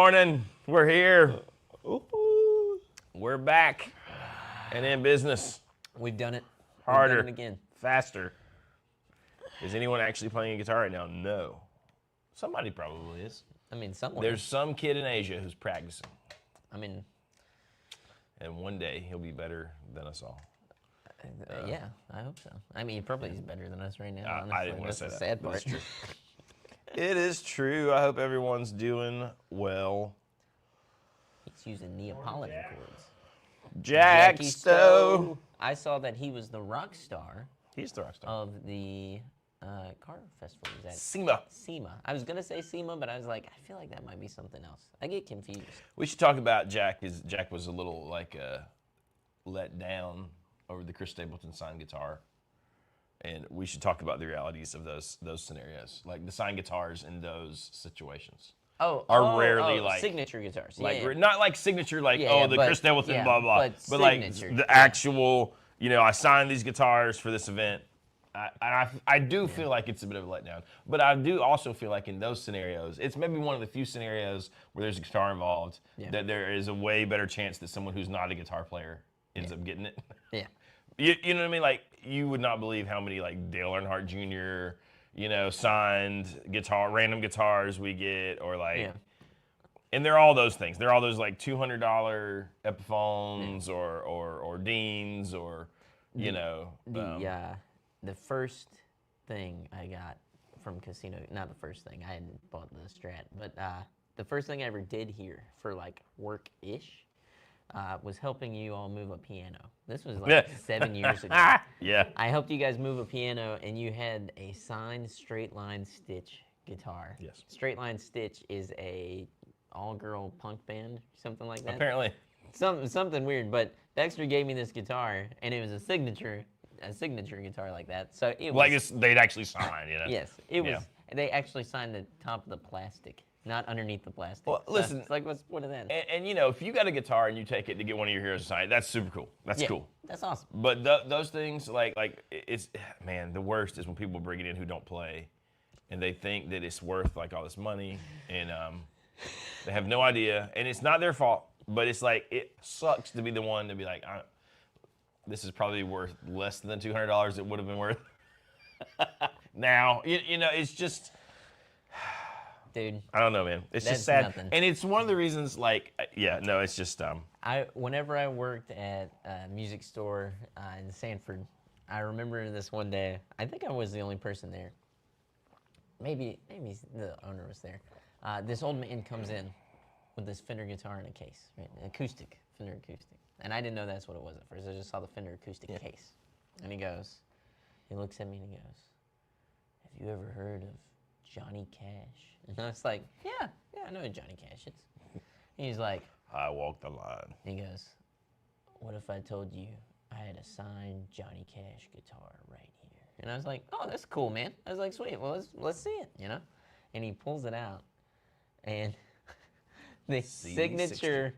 morning. We're here. Ooh. We're back and in business. We've done it. Harder. We've done it again. Faster. Is anyone actually playing a guitar right now? No. Somebody probably is. I mean, someone. There's some kid in Asia who's practicing. I mean. And one day he'll be better than us all. Yeah, I hope so. I mean, probably he's better than us right now. Honestly. I didn't want to say That's that. the sad part. That's true. It is true. I hope everyone's doing well. He's using Neapolitan chords. Jack Stowe. I saw that he was the rock star. He's the rock star. Of the car festival. Is that SEMA. SEMA. I was going to say SEMA, but I was like, I feel like that might be something else. I get confused. We should talk about Jack. Jack was a little let down over the Chris Stapleton signed guitar. And we should talk about the realities of those scenarios. Like the signed guitars in those situations are rarely like signature guitars. Like yeah. not like signature like the Chris Stapleton blah blah. But like the actual, I signed these guitars for this event. I do feel like it's a bit of a letdown. But I do also feel like in those scenarios, it's maybe one of the few scenarios where there's a guitar involved that there is a way better chance that someone who's not a guitar player ends up getting it. Yeah. You know what I mean? Like, you would not believe how many, like, Dale Earnhardt Jr., signed random guitars we get, or, like, and they're all those things. They're all those, like, $200 Epiphones or Deans or, The first thing I got from Casino, not the first thing, I hadn't bought the Strat, but the first thing I ever did here for, like, work-ish, was helping you all move a piano. This was like 7 years ago. Yeah. I helped you guys move a piano, and you had a signed Straight Line Stitch guitar. Yes. Straight Line Stitch is a all-girl punk band, something like that. Apparently. Something weird, but Dexter gave me this guitar, and it was a signature guitar like that. So it was like they'd actually sign, Yes, it was. They actually signed the top of the plastic. Not underneath the plastic. Well, listen. It's like, what's the point of that? And if you got a guitar and you take it to get one of your heroes to sign it, that's super cool. That's cool. That's awesome. But those things, it's, man, the worst is when people bring it in who don't play, and they think that it's worth, like, all this money, and they have no idea. And it's not their fault, but it's like, it sucks to be the one to be like, this is probably worth less than $200 it would have been worth. Now, it's just... Dude, I don't know, man. It's just sad. Nothing. And it's one of the reasons, it's just dumb. Whenever I worked at a music store in Sanford, I remember this one day, I think I was the only person there. Maybe the owner was there. This old man comes in with this Fender guitar in a case, right? Acoustic, Fender acoustic. And I didn't know that's what it was at first. I just saw the Fender acoustic case. And he looks at me and he goes, "Have you ever heard of Johnny Cash?" And I was like, yeah, I know who Johnny Cash is. And he's like, I walk the line. He goes, "What if I told you I had a signed Johnny Cash guitar right here?" And I was like, "Oh, that's cool, man." I was like, "Sweet, well, let's see it, And he pulls it out, and the signature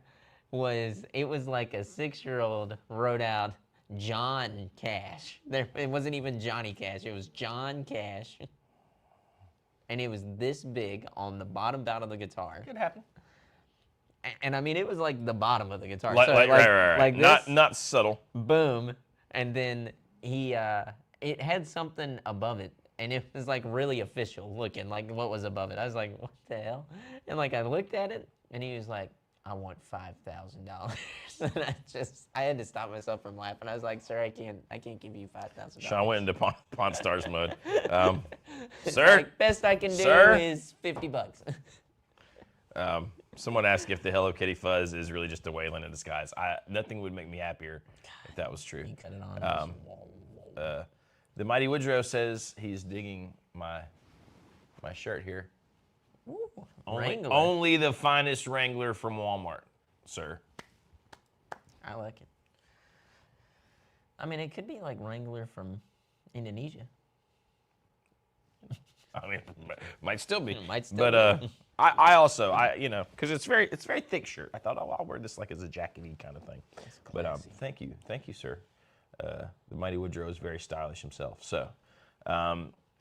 was like a 6-year-old wrote out John Cash. It wasn't even Johnny Cash. It was John Cash. And it was this big on the bottom bout of the guitar. Could happen. And I mean, it was like the bottom of the guitar. Right. Like this, not subtle. Boom. And then it had something above it. And it was like really official looking, like what was above it. I was like, what the hell? And like I looked at it, and he was like, "I want $5,000. And I had to stop myself from laughing. I was like, "Sir, I can't give you $5,000. Sean went into Pawn Stars mode. Sir, like, best I can do is $50. Someone asked if the Hello Kitty fuzz is really just a Waylon in disguise. Nothing would make me happier if that was true. You cut it on. The Mighty Woodrow says he's digging my shirt here. Ooh, only the finest Wrangler from Walmart, sir. I like it. I mean, it could be like Wrangler from Indonesia. I mean, might still be. But I also because it's very thick shirt. I thought, I'll wear this like as a jackety kind of thing. But thank you, sir. The Mighty Woodrow is very stylish himself. So,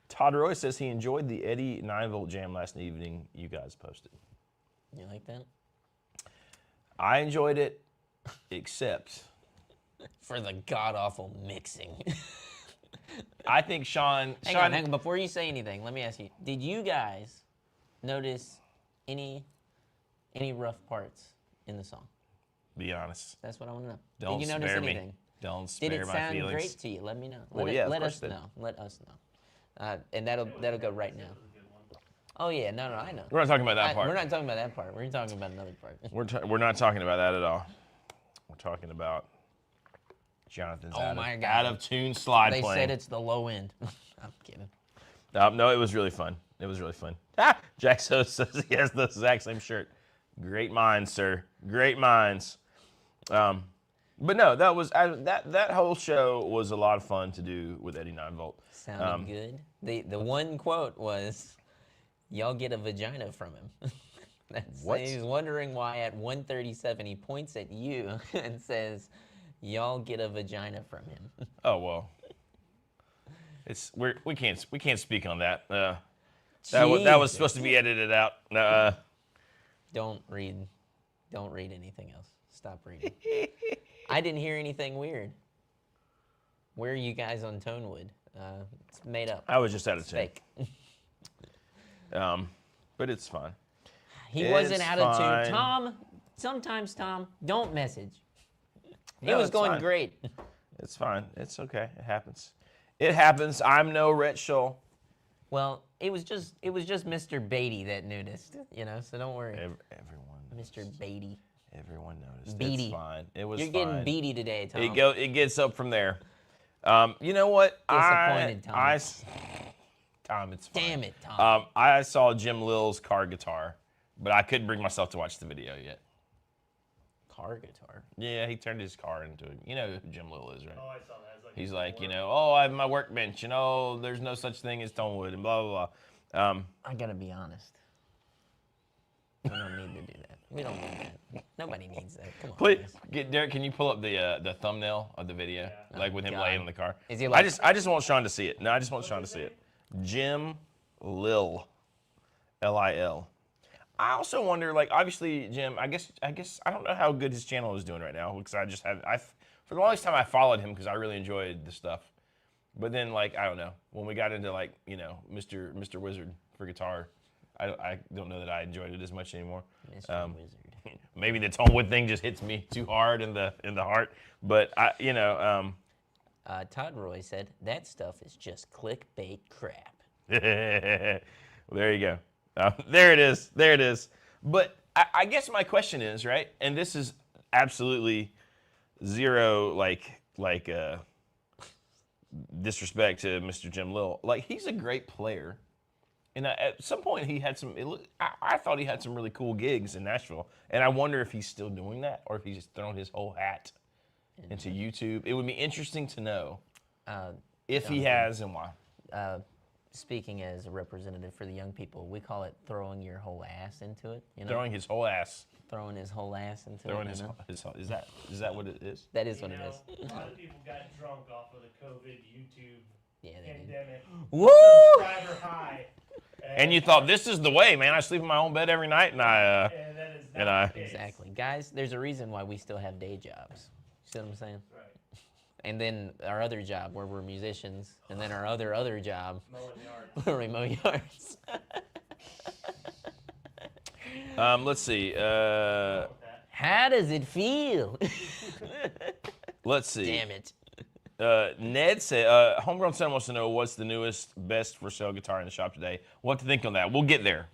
Todd Roy says he enjoyed the Eddie 9-volt jam last evening you guys posted. You like that? I enjoyed it, except For the god awful mixing. I think Sean. Hang on. Before you say anything, let me ask you: did you guys notice any rough parts in the song? Be honest. That's what I want to know. Don't did you notice spare me. anything? Don't spare Did it my sound feelings. great to you? Let me know. Well, yeah, of let course us it did. know. Let us know. And that'll go right now. Oh yeah, no, I know. We're not talking about that part. We're not talking about that part. We're talking about another part. We're not talking about that at all. We're talking about Jonathan's out of tune slide They playing. said it's the low end. I'm kidding. No, it was really fun. It was really fun. Jack So says he has the exact same shirt. Great minds, sir. Great minds. But no, that whole show was a lot of fun to do with Eddie 9-Volt. Sounded good. The one quote was, "Y'all get a vagina from him." What? He's wondering why at 1:37 he points at you and says, "Y'all get a vagina from him." Oh well. We can't speak on that. That was supposed to be edited out. Don't read anything else. Stop reading. I didn't hear anything weird. Where are you guys on Tonewood? It's made up. I was just out of It's tune. fake. But it's fine. He wasn't It's out of fine. tune. Sometimes Tom, don't message. It No, was it's going fine. great. It's fine. It's okay. It happens. It happens. I'm no Rhett Shull. Well, it was just Mr. Beatty that noticed, so don't worry. Everyone. Mr. Beatty. Everyone noticed. Beatty. It's fine. It was You're fine. getting beady today, Tom. It gets up from there. You know what? Disappointed, Tom. Tom, it's fine. Damn it, Tom. I saw Jim Lill's car guitar, but I couldn't bring myself to watch the video yet. Car guitar. Yeah, he turned his car into a, you know who Jim Lill is, right? Oh, I saw that. It's like He's like, oh, I have my workbench, there's no such thing as Tonewood, and blah, blah, blah. I gotta be honest. We don't need to do that. We don't need that. Nobody needs that. Come on. Please, guys. Derek, can you pull up the thumbnail of the video, like with him God. laying in the car? Is he like- I just want Sean to see it. No, I just want Sean to see it. Jim Lill, Lil. I also wonder, like, obviously, Jim. I guess I don't know how good his channel is doing right now because for the longest time I followed him because I really enjoyed the stuff. But then, like, I don't know, when we got into like, Mr. Wizard for guitar, I don't know that I enjoyed it as much anymore. Mr. Wizard. Maybe the Tonewood thing just hits me too hard in the heart. But Todd Roy said, that stuff is just clickbait crap. well, there you go. There it is. But I guess my question is, right, and this is absolutely zero, like disrespect to Mr. Jim Lill. Like, he's a great player. And at some point, he had I thought he had some really cool gigs in Nashville. And I wonder if he's still doing that or if he's just thrown his whole hat into YouTube. It would be interesting to know if he has and why. Speaking as a representative for the young people, we call it throwing your whole ass into it. Throwing his whole ass. Throwing his whole ass into Throwing it. his is that what it is? That is what it is. A lot of people got drunk off of the COVID YouTube Yeah, they did. pandemic. Woo! Subscriber high. And you thought, this is the way, man. I sleep in my own bed every night, and And that is and not the case. Exactly. Guys, there's a reason why we still have day jobs. See what I'm saying? Right. And then our other job where we're musicians, and then our other job Mowing yards. where we mow yards. let's see. With that. How does it feel? Let's see. Damn it. Ned said, Homegrown Son wants to know what's the newest, best for sale guitar in the shop today. What to think on that? We'll get there.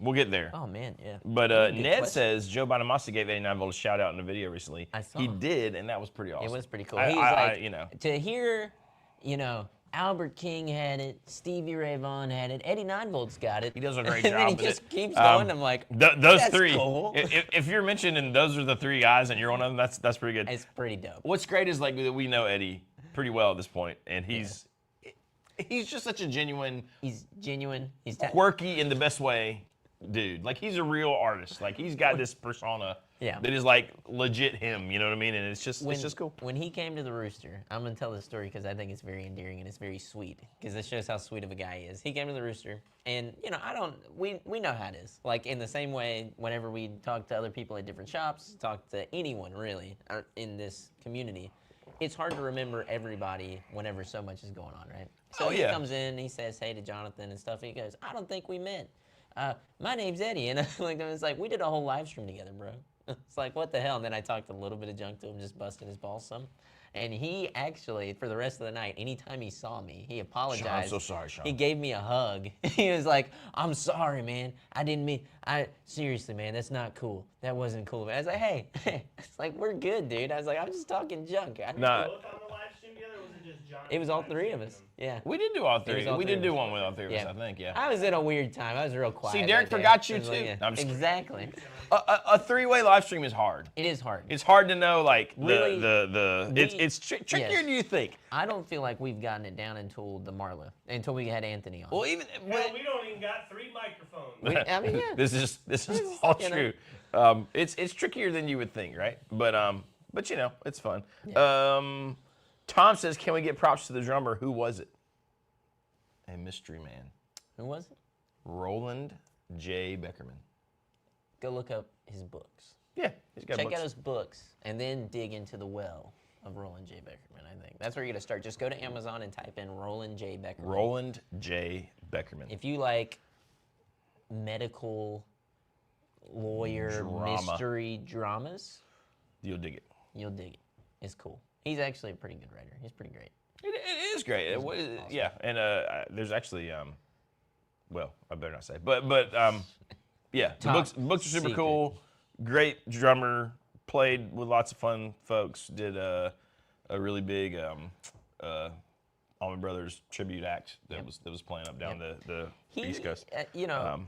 Oh, man, yeah. But Good Ned question. says Joe Bonamassa gave 89 Volt a shout out in the video recently. I saw. He did, and that was pretty awesome. It was pretty cool. I- He's I- like, to hear, Albert King had it, Stevie Ray Vaughan had it, Eddie 9-Volt's got it. He does a great and job then he with just it. keeps going. I'm like, those that's three. cool. If you're mentioning those are the three guys and you're one of them, that's pretty good. it's pretty dope. What's great is like that we know Eddie pretty well at this point, and he's just such a genuine, He's genuine. He's quirky in the best way dude. Like he's a real artist. Like he's got this persona Yeah. that is like legit him. You know what I mean? And it's just cool. When he came to the Rooster, I'm gonna tell this story because I think it's very endearing and it's very sweet because it shows how sweet of a guy he is. He came to the Rooster, and we know how it is. Like in the same way, whenever we talk to other people at different shops, talk to anyone really in this community, it's hard to remember everybody whenever so much is going on, right? So he comes in, he says hey to Jonathan and stuff. And he goes, I don't think we met. My name's Eddie, and it's like we did a whole live stream together, bro. It's like what the hell? And then I talked a little bit of junk to him, just busting his balls some. And he actually, for the rest of the night, anytime he saw me, he apologized. Sean, I'm so sorry, Sean. He gave me a hug. He was like, I'm sorry, man. I didn't mean, seriously, man, that's not cool. That wasn't cool. I was like, hey, it's like, we're good, dude. I was like, I'm just talking junk. Nah. Both on the live stream together, or was it just John? It was all three of us. Yeah. We did do all three. all We three did of do us. one with all three of us, I think, yeah. I was in a weird time. I was real quiet. See, Derek that day. forgot you I was like, too. yeah. No, I'm just kidding. Exactly. A three-way live stream is hard. It is hard. It's hard to know, like, Really, it's trickier yes. than you think. I don't feel like we've gotten it down until the Marla, until we had Anthony on. Well, even Hell, we don't even got 3 microphones. I mean, yeah. this is all true. It's trickier than you would think, right? But it's fun. Yeah. Tom says, can we get props to the drummer? Who was it? A mystery man. Who was it? Roland J. Beckerman. Go look up his books. Yeah, he's got Check books. out his books, and then dig into the well of Roland J. Beckerman, I think. That's where you're going to start. Just go to Amazon and type in Roland J. Beckerman. Roland J. Beckerman. If you like medical, lawyer, Drama. mystery dramas, You'll dig it. you'll dig it. It's cool. He's actually a pretty good writer. He's pretty great. It is great. Yeah, and there's actually, well, I better not say, but yeah, the Top books are super secret. cool. Great drummer, played with lots of fun folks. Did a really big Allman Brothers tribute act that was playing up down the East Coast.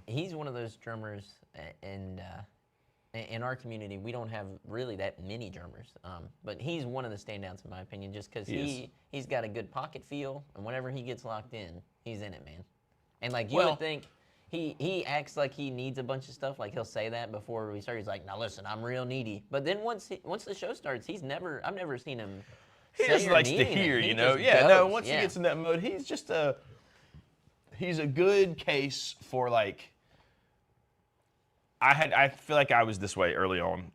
He's one of those drummers, and in our community, we don't have really that many drummers. But he's one of the standouts in my opinion, just because he's got a good pocket feel, and whenever he gets locked in, he's in it, man. And like you would think, he acts like he needs a bunch of stuff. Like he'll say that before we start. He's like, "Now listen, I'm real needy." But then once the show starts, I've never seen him. He just likes to hear, He you know. just Yeah, goes, no. Once he gets in that mode, he's a good case for like. I feel like I was this way early on,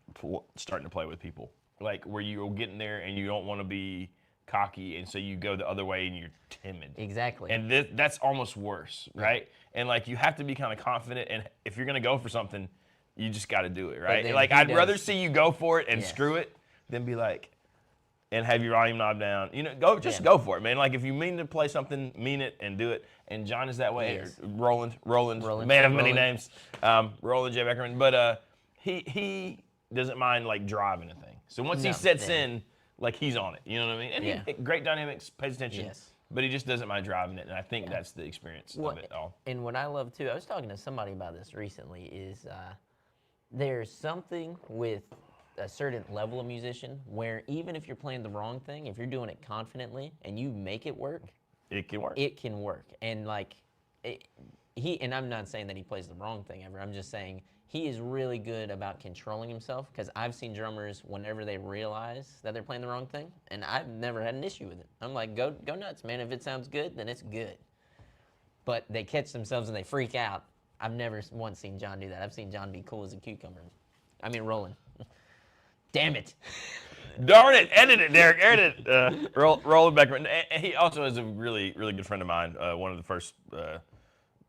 starting to play with people, like where you're getting there and you don't want to be cocky, and so you go the other way and you're timid. Exactly. And that's almost worse, right? And like you have to be kind of confident, and if you're gonna go for something, you just got to do it, right? then Like he I'd does- rather see you go for it and Yes. screw it than be like, and have your volume knob down. You know, go for it, man. Like if you mean to play something, mean it and do it. And John is that way. Yes. Roland, Roland, man of many Roland. names. Roland J. Beckerman. But he doesn't mind like driving a thing. So once he No, sets yeah. in, like he's on it. You know what I mean? And Yeah. he great dynamics, pays attention. Yes. But he just doesn't mind driving it, and I think that's the experience of it all. And what I love too, I was talking to somebody about this recently, is there's something with a certain level of musician where even if you're playing the wrong thing, if you're doing it confidently and you make it work, It can work. it can work. And like and I'm not saying that he plays the wrong thing ever. I'm just saying he is really good about controlling himself, because I've seen drummers whenever they realize that they're playing the wrong thing, and I've never had an issue with it. I'm like, go nuts, man. If it sounds good, then it's good. But they catch themselves and they freak out. I've never once seen John do that. I've seen John be cool as a cucumber. I mean, Roland. Damn it. Darn it! Edit it, Derek. Edit it. Roland Beckerman. And he also is a really, really good friend of mine. One of the first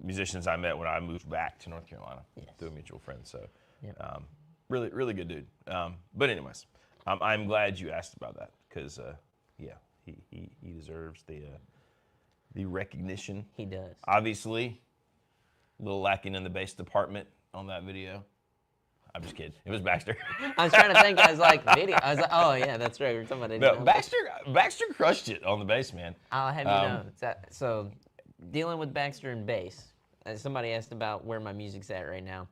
musicians I met when I moved back to North Carolina through a mutual friend. So, really, really good dude. But anyways, I'm glad you asked about that, because he deserves the recognition. He does. Obviously, a little lacking in the bass department on that video. I'm just kidding. It was Baxter. I was trying to think. I was like, video. I was like, oh yeah, that's right. We're talking about No, it. Baxter crushed it on the bass, man. I'll have you know. So, dealing with Baxter and bass, somebody asked about where my music's at right now.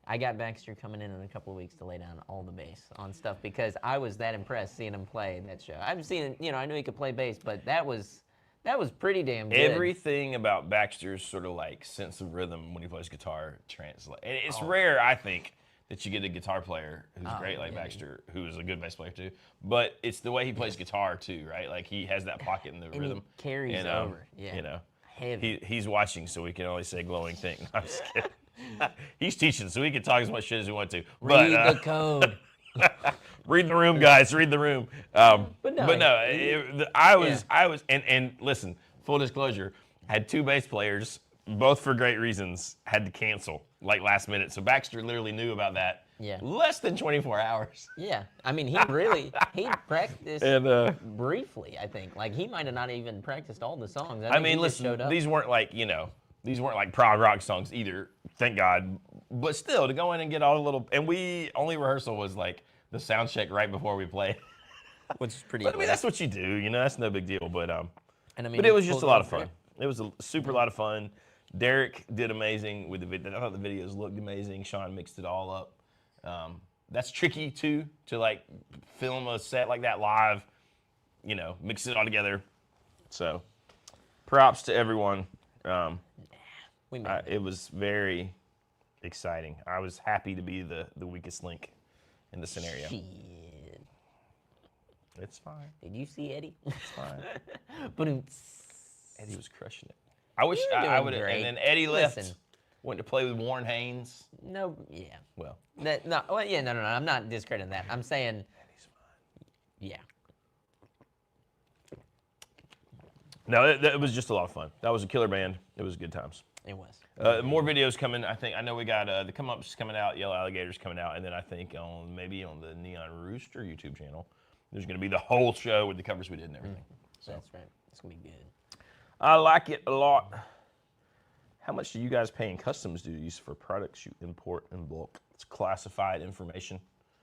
I got Baxter coming in a couple of weeks to lay down all the bass on stuff, because I was that impressed seeing him play that show. I've seen, I knew he could play bass, but that was That was pretty damn good. Everything about Baxter's sort of like sense of rhythm when he plays guitar translate. And it's rare, I think, that you get a guitar player who's great like Baxter, who is a good bass player too. But it's the way he plays guitar too, right? Like he has that pocket in the and rhythm. He carries over. Yeah. You know, Heavy. he's watching, so we can only say glowing thing. No, I'm just kidding. He's teaching, so we can talk as much shit as we want to. Read the code. Read the room, guys. Read the room. But no, I was, and listen, full disclosure, had two bass players, both for great reasons, had to cancel like last minute. So Baxter literally knew about that. Yeah. Less than 24 hours. Yeah, I mean, he practiced briefly, I think. Like, he might have not even practiced all the songs. I mean, he just listen, showed up. these weren't like, these weren't like prog rock songs either, thank God. But still, to go in and get all the little, and only rehearsal was like the sound check right before we played. Which is pretty But I mean, that's what you do, that's no big deal. But and I mean, but it was just pulled a lot of off fun. It was a super lot of fun. Derek did amazing with the video. I thought the videos looked amazing. Sean mixed it all up. That's tricky too, to like film a set like that live, mix it all together. So props to everyone. We made it. It was very exciting. I was happy to be the weakest link in the scenario. Shit. It's fine. Did you see Eddie? It's fine. But Eddie was crushing it. I wish You were I doing would have. great. And then Eddie left. Listen. Went to play with Warren Haynes. no, yeah. Well, No, well, yeah, no. I'm not discrediting that. I'm saying, Eddie's fine. yeah. No, it was just a lot of fun. That was a killer band. It was good times. It was. More videos coming. I know we got the Come Up's coming out, Yellow Alligators coming out, and then I think maybe on the Neon Rooster YouTube channel, there's going to be the whole show with the covers we did and everything. So That's right. It's going to be good. I like it a lot. How much do you guys pay in customs duties for products you import in bulk? It's classified information.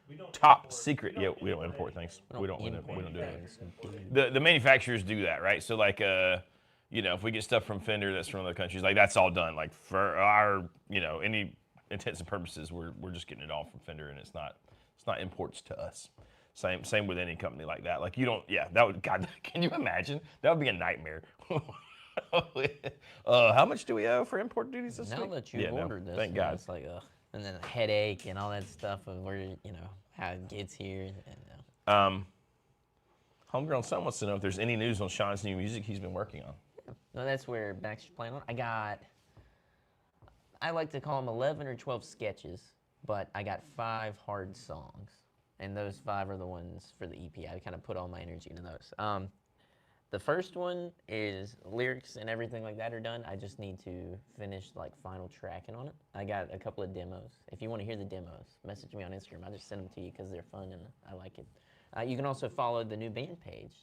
We don't Top import- secret. Yeah, we don't import things. We don't do it. Things. The manufacturers do that, right? So like, if we get stuff from Fender that's from other countries, like that's all done. Like for our, any intents and purposes, we're just getting it all from Fender, and it's not imports to us. Same with any company like that. Like you don't, that would, God, can you imagine? That would be a nightmare. How much do we owe for import duties this Now week? that you've ordered this, thank God. it's like, ugh. And then a headache and all that stuff of where, how it gets here. And, Homegrown Son wants to know if there's any news on Sean's new music he's been working on. No, that's where Baxter's playing on. I like to call them 11 or 12 sketches, but I got 5 hard songs. And those 5 are the ones for the EP. I kind of put all my energy into those. The first one is lyrics and everything like that are done. I just need to finish like final tracking on it. I got a couple of demos. If you want to hear the demos, message me on Instagram. I just send them to you because they're fun and I like it. You can also follow the new band page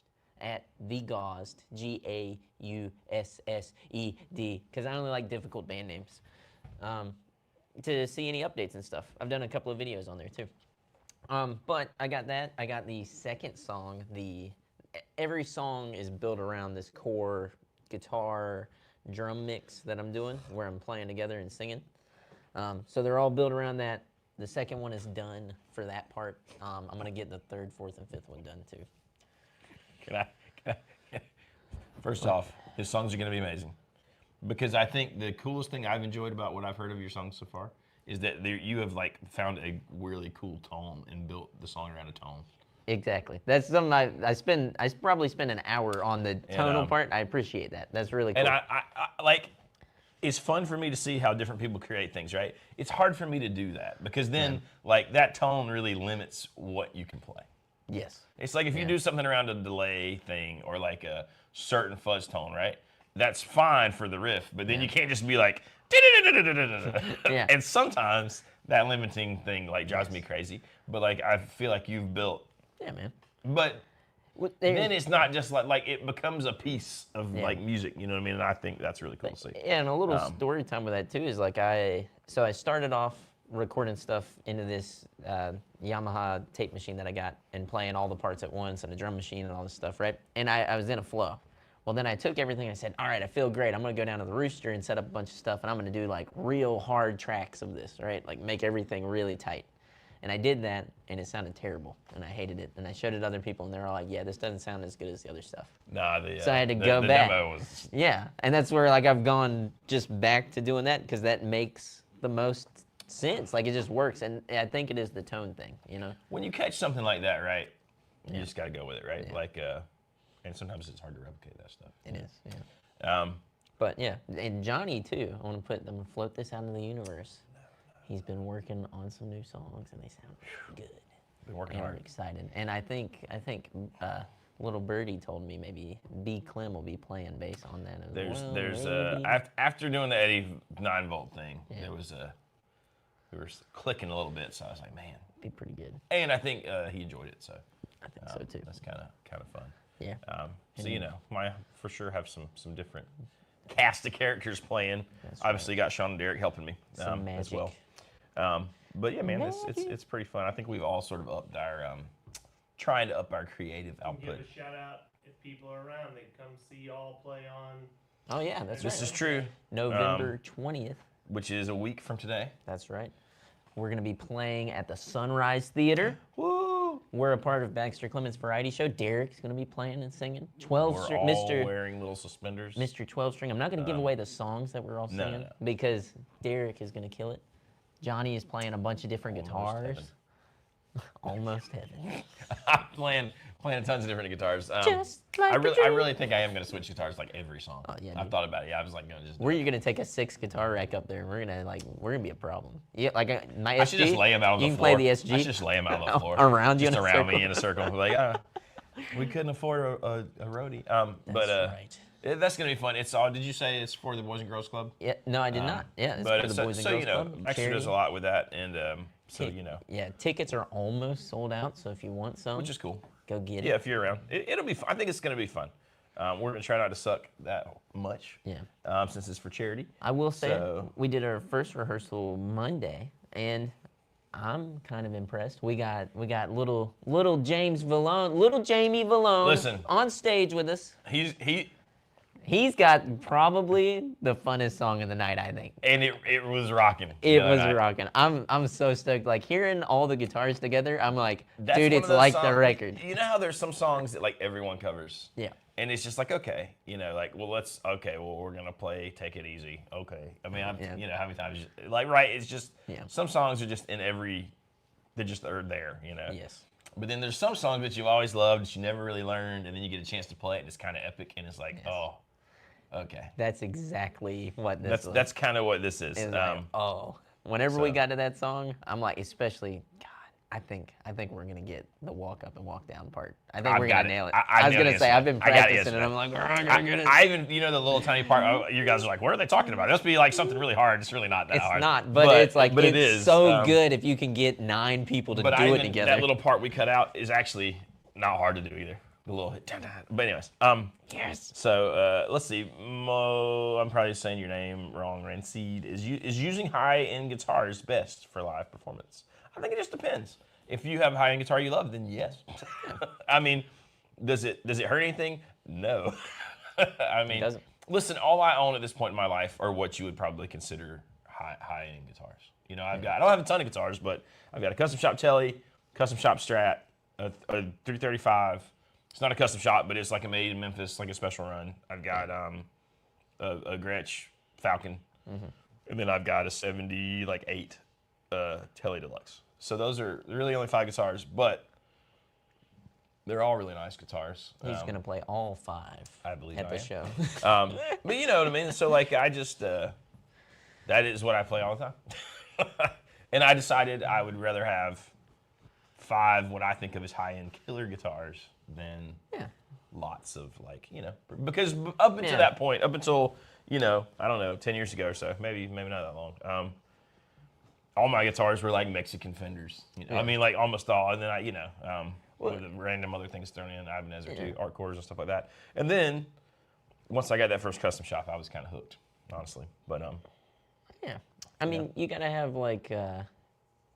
at The Gaused, Gaussed, because I only like difficult band names, to see any updates and stuff. I've done a couple of videos on there too. But I got that. I got the second song. Every song is built around this core guitar drum mix that I'm doing, where I'm playing together and singing. So they're all built around that. The second one is done for that part. I'm gonna get the 3rd, 4th, and 5th one done too. Can I? First off, his songs are going to be amazing. Because I think the coolest thing I've enjoyed about what I've heard of your songs so far is that you have like found a really cool tone and built the song around a tone. Exactly. That's something I probably spend an hour on the tonal part. I appreciate that. That's really cool. And I like, it's fun for me to see how different people create things, right? It's hard for me to do that because then like that tone really limits what you can play. Yes. It's like if you do something around a delay thing or like a certain fuzz tone, right? That's fine for the riff, but then you can't just be like, Yeah. And sometimes that limiting thing like drives me crazy. But like I feel like you've built, Yeah, man. but then it's not just like it becomes a piece of like music, you know what I mean? And I think that's really cool to see. Yeah, and a little story time with that too is like I started off recording stuff into this Yamaha tape machine that I got and playing all the parts at once and a drum machine and all this stuff, right? And I was in a flow. Well, then I took everything and I said, all right, I feel great. I'm going to go down to the Rooster and set up a bunch of stuff and I'm going to do like real hard tracks of this, right? Like make everything really tight. And I did that, and it sounded terrible, and I hated it. And I showed it to other people, and they're all like, "Yeah, this doesn't sound as good as the other stuff." Nah, So I had to the go back. demo was Yeah, and that's where like I've gone just back to doing that because that makes the most sense. Like it just works, and I think it is the tone thing, you know. when you catch something like that, right? You Yeah. just got to go with it, right? Yeah. Like, and sometimes it's hard to replicate that stuff. It is, yeah. But yeah, and Johnny too. I want to I'm gonna float this out into the universe. He's been working on some new songs, and they sound good. Been working And I'm hard. excited. And I think Little Birdie told me maybe B. Clem will be playing bass on that as well. There's maybe. after doing the Eddie 9-volt thing, Yeah. there was we were clicking a little bit, so I was like, man. Be pretty good. And I think he enjoyed it, so I think so too. that's kind of fun. Yeah. So for sure have some different cast of characters playing. That's Obviously, got Sean and Derek helping me Some as magic. well. But yeah, man, it's pretty fun. I think we've all sort of upped our trying to up our creative Give output. a shout out if people are around. They come see y'all play on. Oh yeah, that's This right. is true. November 20th. Which is a week from today. That's right. We're gonna be playing at the Sunrise Theater. Woo! We're a part of Baxter Clements Variety Show. Derek's gonna be playing and singing. 12 We're string, all Mr. wearing little suspenders. Mr. 12 string. I'm not gonna give away the songs that we're all no, singing no. because Derek is gonna kill it. Johnny is playing a bunch of different Almost guitars. heaven. Almost heaven. I'm playing tons of different guitars. Just like I a dream. really think I am gonna switch guitars like every song. Oh, yeah, I've dude. thought about it. Yeah, I was like gonna just. Where are you gonna take a 6 guitar rack up there? We're gonna be a problem. Yeah, like my SG. I should just lay them out on you the can floor. play the SG. I should just lay them out on the floor. Around you just in a around circle. me in a circle. Like, we couldn't afford a roadie. But right. that's gonna be fun. It's all. Did you say it's for the Boys and Girls Club? Yeah, no, I did not. Yeah, it's But for the so, Boys and so Girls you know, Club. Extra does charity. a lot with that, and so Tick- you know, Yeah, tickets are almost sold out. So if you want some, which is cool. go get Yeah, it. if you're around, it'll be. I think it's gonna be fun. We're gonna try not to suck that much. Yeah. Since it's for charity. I will say So- we did our first rehearsal Monday, and I'm kind of impressed. We got little James Vallone, little Jamie Vallone, Listen. on stage with us. He's He's got probably the funnest song of the night, I think. and it was rocking. It the other was night. rocking. I'm so stoked. Like hearing all the guitars together, I'm like, That's dude, one it's of those like songs- the record. You know how there's some songs that like everyone covers. Yeah. And it's just like, okay, like, well, we're gonna play Take It Easy. Okay. I mean, Yeah. how many times, like, right? It's just, Yeah. some songs are just they're there, Yes. But then there's some songs that you've always loved that you never really learned, and then you get a chance to play it, and it's kind of epic, and it's like, Yes. oh, okay. That's exactly what this was. That's kind of what this is. It's like, oh, whenever we so- got to that song, I'm like, especially, God, I think we're gonna get the walk up and walk down part. I think I've we're got gonna it. nail it. I was know gonna the say answer. I've been I got the practicing, answer. and I'm like, I gotta get it. I even, the little tiny part, you guys are like, what are they talking about? It must be like something really hard. It's really not that It's hard. not, but it's like but it's it is so good if you can get 9 people to But do it together. that little part we cut out is actually not hard to do either. The little hit. But anyways, yes. So let's see. I'm probably saying your name wrong. Rancid is using high-end guitars best for live performance? I think it just depends. If you have a high-end guitar you love, then yes. I mean, does it hurt anything? No. I mean, doesn't. listen. All I own at this point in my life are what you would probably consider high-end guitars. I don't have a ton of guitars, but I've got a custom shop Telly, custom shop Strat, a 335. It's not a custom shop, but it's like a made in Memphis, like a special run. I've got a Gretsch Falcon, and then I've got a 78 Telly Deluxe. So those are really only 5 guitars, but they're all really nice guitars. He's gonna play all 5 I believe at I the am. show. But you know what I mean. So like I just that is what I play all the time, and I decided I would rather have 5 what I think of as high-end killer guitars than Yeah. lots of because up until Yeah. that point, up until I don't know, 10 years ago or so, maybe not that long. All my guitars were like Mexican Fenders. Yeah. I mean, like almost all, and then with the random other things thrown in, Ibanez too, art cores and stuff like that. And then once I got that first custom shop, I was kind of hooked, honestly. But Yeah. I mean, you gotta have like.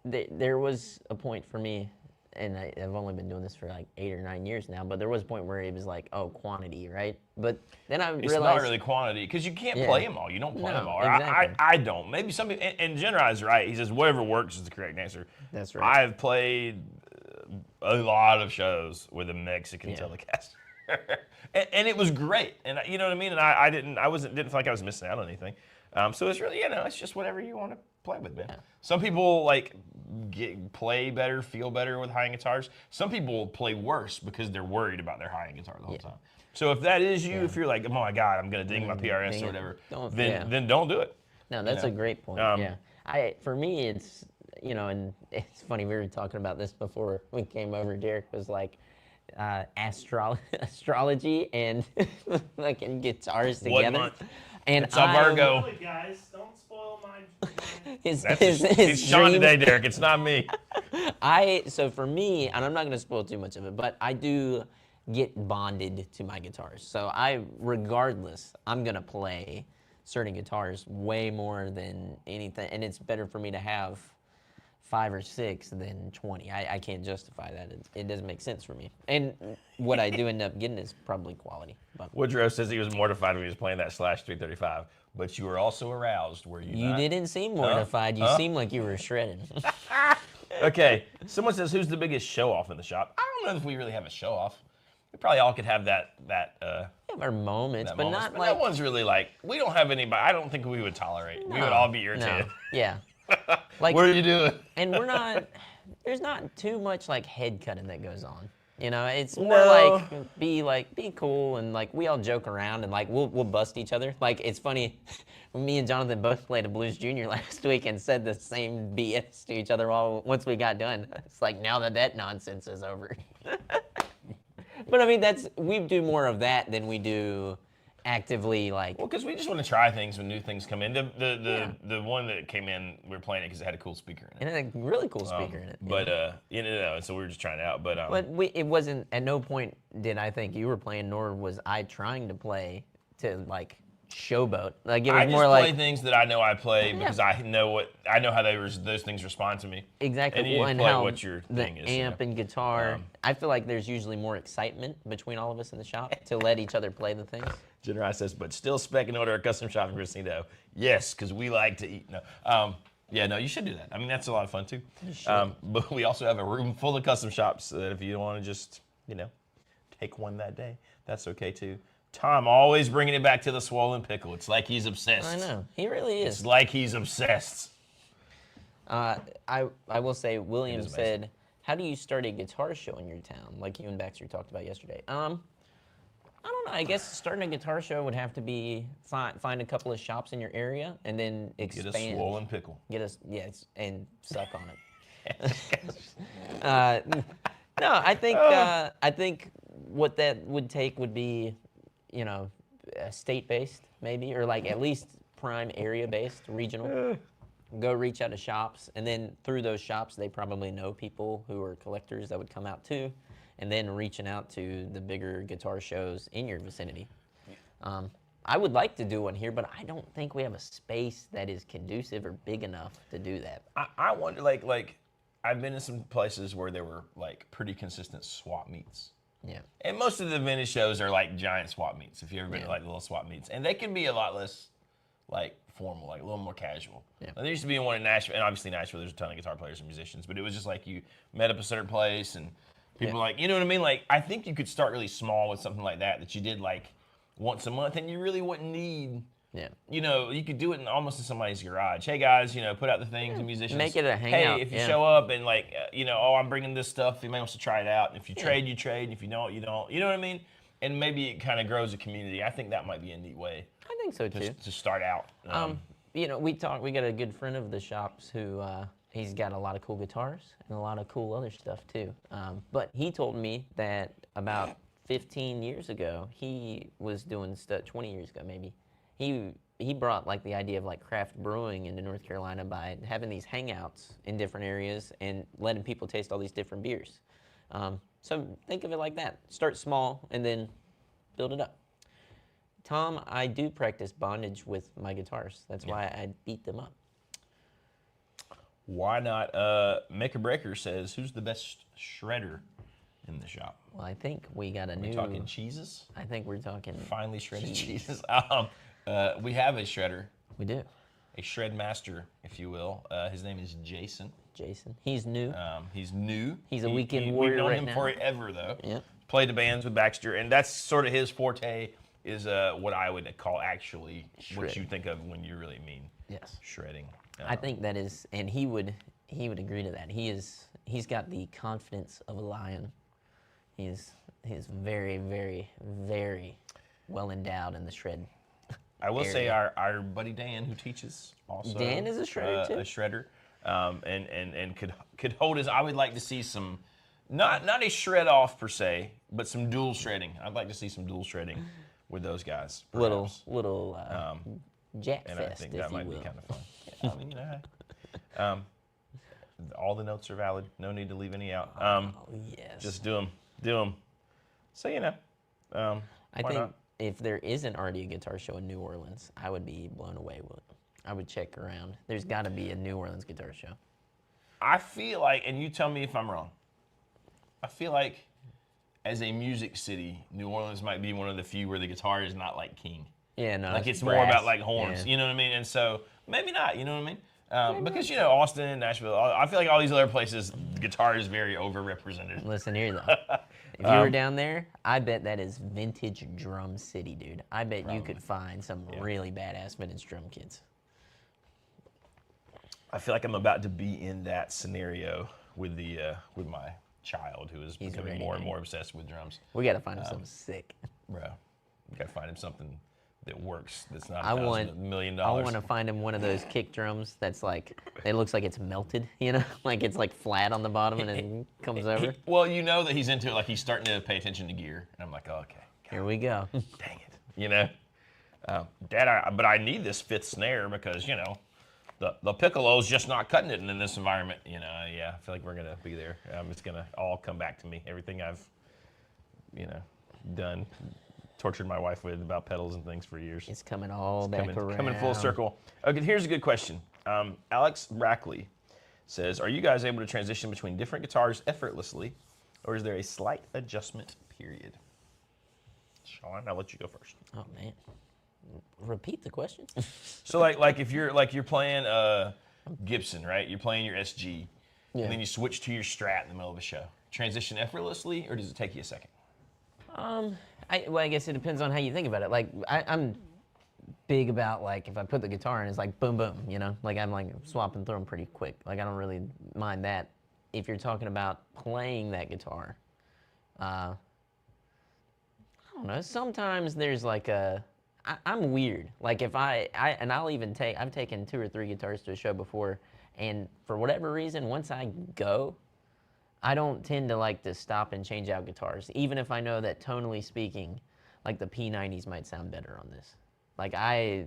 There was a point for me and I've only been doing this for like 8 or 9 years now, but there was a point where it was like, oh, quantity, right? But then I It's realized not really quantity because you can't Yeah. play them all. You don't play No, them all. exactly. I don't. Maybe some people, and Generai's right. He says whatever works is the correct answer. That's right. I've played a lot of shows with a Mexican Yeah. telecaster. and it was great. And you know what I mean? And I didn't feel like I was missing out on anything. So it's really, it's just whatever you want to play with, man. Yeah. Some people like play better, feel better with high-end guitars. Some people play worse because they're worried about their high-end guitar the whole time. So if that is you, if you're like, oh my God, I'm gonna ding my PRS ding or it. whatever, Don't- then don't do it. No, that's know? a great point. Um, For me, it's and it's funny. We were talking about this before we came over. Derek was like, astrology and fucking guitars What together. month? And It's a Virgo. Really, guys, don't spoil my. His, It's Sean dream- today, Derek. It's not me. So for me, and I'm not going to spoil too much of it, but I do get bonded to my guitars. So regardless, I'm going to play certain guitars way more than anything, and it's better for me to have 5 or 6 than 20. I can't justify that. It doesn't make sense for me. And what I do end up getting is probably quality. But Woodrow says he was mortified when he was playing that Slash 335, but you were also aroused, were you you not? didn't seem mortified. You seemed like you were shredding. Okay, someone says, who's the biggest show-off in the shop? I don't know if we really have a show-off. We probably all could have that We have our moments, but moments, not but like no one's really like, we don't have anybody, I don't think we would tolerate. We would No, all be irritated. No. Yeah. Like, What are you doing? and there's not too much like head cutting that goes on. It's more No. like be cool, and like we all joke around, and like we'll bust each other. Like it's funny, me and Jonathan both played a Blues Junior last week and said the same BS to each other once we got done. It's like now that nonsense is over. But I mean we do more of that than we do actively like. Well, because we just want to try things when new things come in. The one that came in, we were playing it because it had a cool speaker in it. And a really cool speaker in it. But so we were just trying it out. But it wasn't, at no point did I think you were playing, nor was I trying to play to like showboat. Like it was I just more play like things that I know I play because I know how those things respond to me. exactly And you and play how what your the thing is. amp and guitar. I feel like there's usually more excitement between all of us in the shop to let each other play the things. Generai says, but still spec and order a custom shop in Christino. Yes, because we like to eat. No. No, you should do that. I mean, that's a lot of fun too. But we also have a room full of custom shops that if you want to just, take one that day, that's okay too. Tom always bringing it back to the swollen pickle. It's like he's obsessed. I know, he really It's is. like he's obsessed. I will say, William It is said, how do you start a guitar show in your town, like you and Baxter talked about yesterday? I don't know. I guess starting a guitar show would have to be find a couple of shops in your area and then expand. Get a swollen pickle. And suck on it. No, I think what that would take would be, state-based maybe, or like at least prime area-based, regional. Go reach out to shops, and then through those shops, they probably know people who are collectors that would come out too, and then reaching out to the bigger guitar shows in your vicinity. I would like to do one here, but I don't think we have a space that is conducive or big enough to do that. I wonder, like I've been in some places where there were like pretty consistent swap meets. Yeah. And most of the vintage shows are like giant swap meets. If you ever been to like little swap meets, and they can be a lot less like formal, like a little more casual. Yeah. Like, there used to be one in Nashville, and obviously Nashville, there's a ton of guitar players and musicians, but it was just like you met up a certain place, and people were like, you know what I mean? Like I think you could start really small with something like that you did like once a month, and you really wouldn't need. Yeah. You could do it almost in somebody's garage. Hey guys, put out the things and musicians. Make it a hangout. Hey, if you show up and like, I'm bringing this stuff. You may want to try it out. And if you trade, you trade. And if you don't, you don't. You know what I mean? And maybe it kind of grows a community. I think that might be a neat way I think so too. to start out. We got a good friend of the shops who he's got a lot of cool guitars and a lot of cool other stuff too. But he told me that about 15 years ago, he was doing stuff, 20 years ago maybe, he brought like the idea of like craft brewing into North Carolina by having these hangouts in different areas and letting people taste all these different beers. So think of it like that. Start small and then build it up. Tom, I do practice bondage with my guitars. That's why I beat them up. Why not? Make a Breaker says, who's the best shredder in the shop? Well, I think we got a We're new. talking cheeses? I think we're talking. Finely shredded cheese. cheeses. We have a shredder, We do. a shred master, if you will. His name is Jason. Jason. He's new. He's new. He's a weekend warrior We've known right him now. forever, though. Yep. Played the bands with Baxter, and that's sort of his forte. Is what I would call actually what Shred. you think of when you really mean Yes. shredding. I think that is, and he would agree to that. He's got the confidence of a lion. He's very, very, very well endowed in the shred. I will say area. our buddy Dan, who teaches, also Dan is a shredder, too. a shredder, and could hold his. I would like to see some, not a shred off per se, but some dual shredding. I'd like to see some dual shredding with those guys. Perhaps. Little jack And I fest, think if that you might will. be kind of fun. Yeah, I mean, all the notes are valid. No need to leave any out. Oh yes. Just do them. So I why think not? if there isn't already a guitar show in New Orleans, I would be blown away with it. I would check around. There's got to be a New Orleans guitar show. I feel like, and you tell me if I'm wrong. I feel like, as a music city, New Orleans might be one of the few where the guitar is not like king. Yeah, no. Like it's more brass. about like horns, Yeah. you know what I mean? And so maybe not, you know what I mean? Because Austin, Nashville, I feel like all these other places, the guitar is very overrepresented. Listen here, though. If you were down there, I bet that is vintage drum city, dude. I bet you could find some really badass vintage drum kits. I feel like I'm about to be in that scenario with with my child who is He's becoming ready, more and dude. more obsessed with drums. We got to find him something sick. Bro, we gotta find him something that works. That's not I $1 million. I want to find him one of those kick drums that's like, it looks like it's melted, you know? Like it's like flat on the bottom and it comes over. Well, you know that he's into it. Like he's starting to pay attention to gear, and I'm like, oh, okay, Here we go. dang it, you know. Dad, but I need this fifth snare because the piccolo's just not cutting it in this environment. Yeah, I feel like we're gonna be there. It's gonna all come back to me. Everything I've, done, tortured my wife with about pedals and things for years. It's coming all back around. Coming full circle. Okay, here's a good question. Alex Brackley says, are you guys able to transition between different guitars effortlessly, or is there a slight adjustment period? Sean, I'll let you go first. Oh, man. Repeat the question. So like if you're playing Gibson, right? You're playing your SG, Yeah. and then you switch to your Strat in the middle of a show. Transition effortlessly, or does it take you a second? I guess it depends on how you think about it. Like, I'm big about, like, if I put the guitar in, it's like boom, boom, Like, I'm, like, swapping through them pretty quick. Like, I don't really mind that. If you're talking about playing that guitar, I don't know. Sometimes there's, like, I'm weird. Like, if and I'll even I've taken 2 or 3 guitars to a show before, and for whatever reason, once I go, I don't tend to like to stop and change out guitars, even if I know that tonally speaking, like the P90s might sound better on this. Like I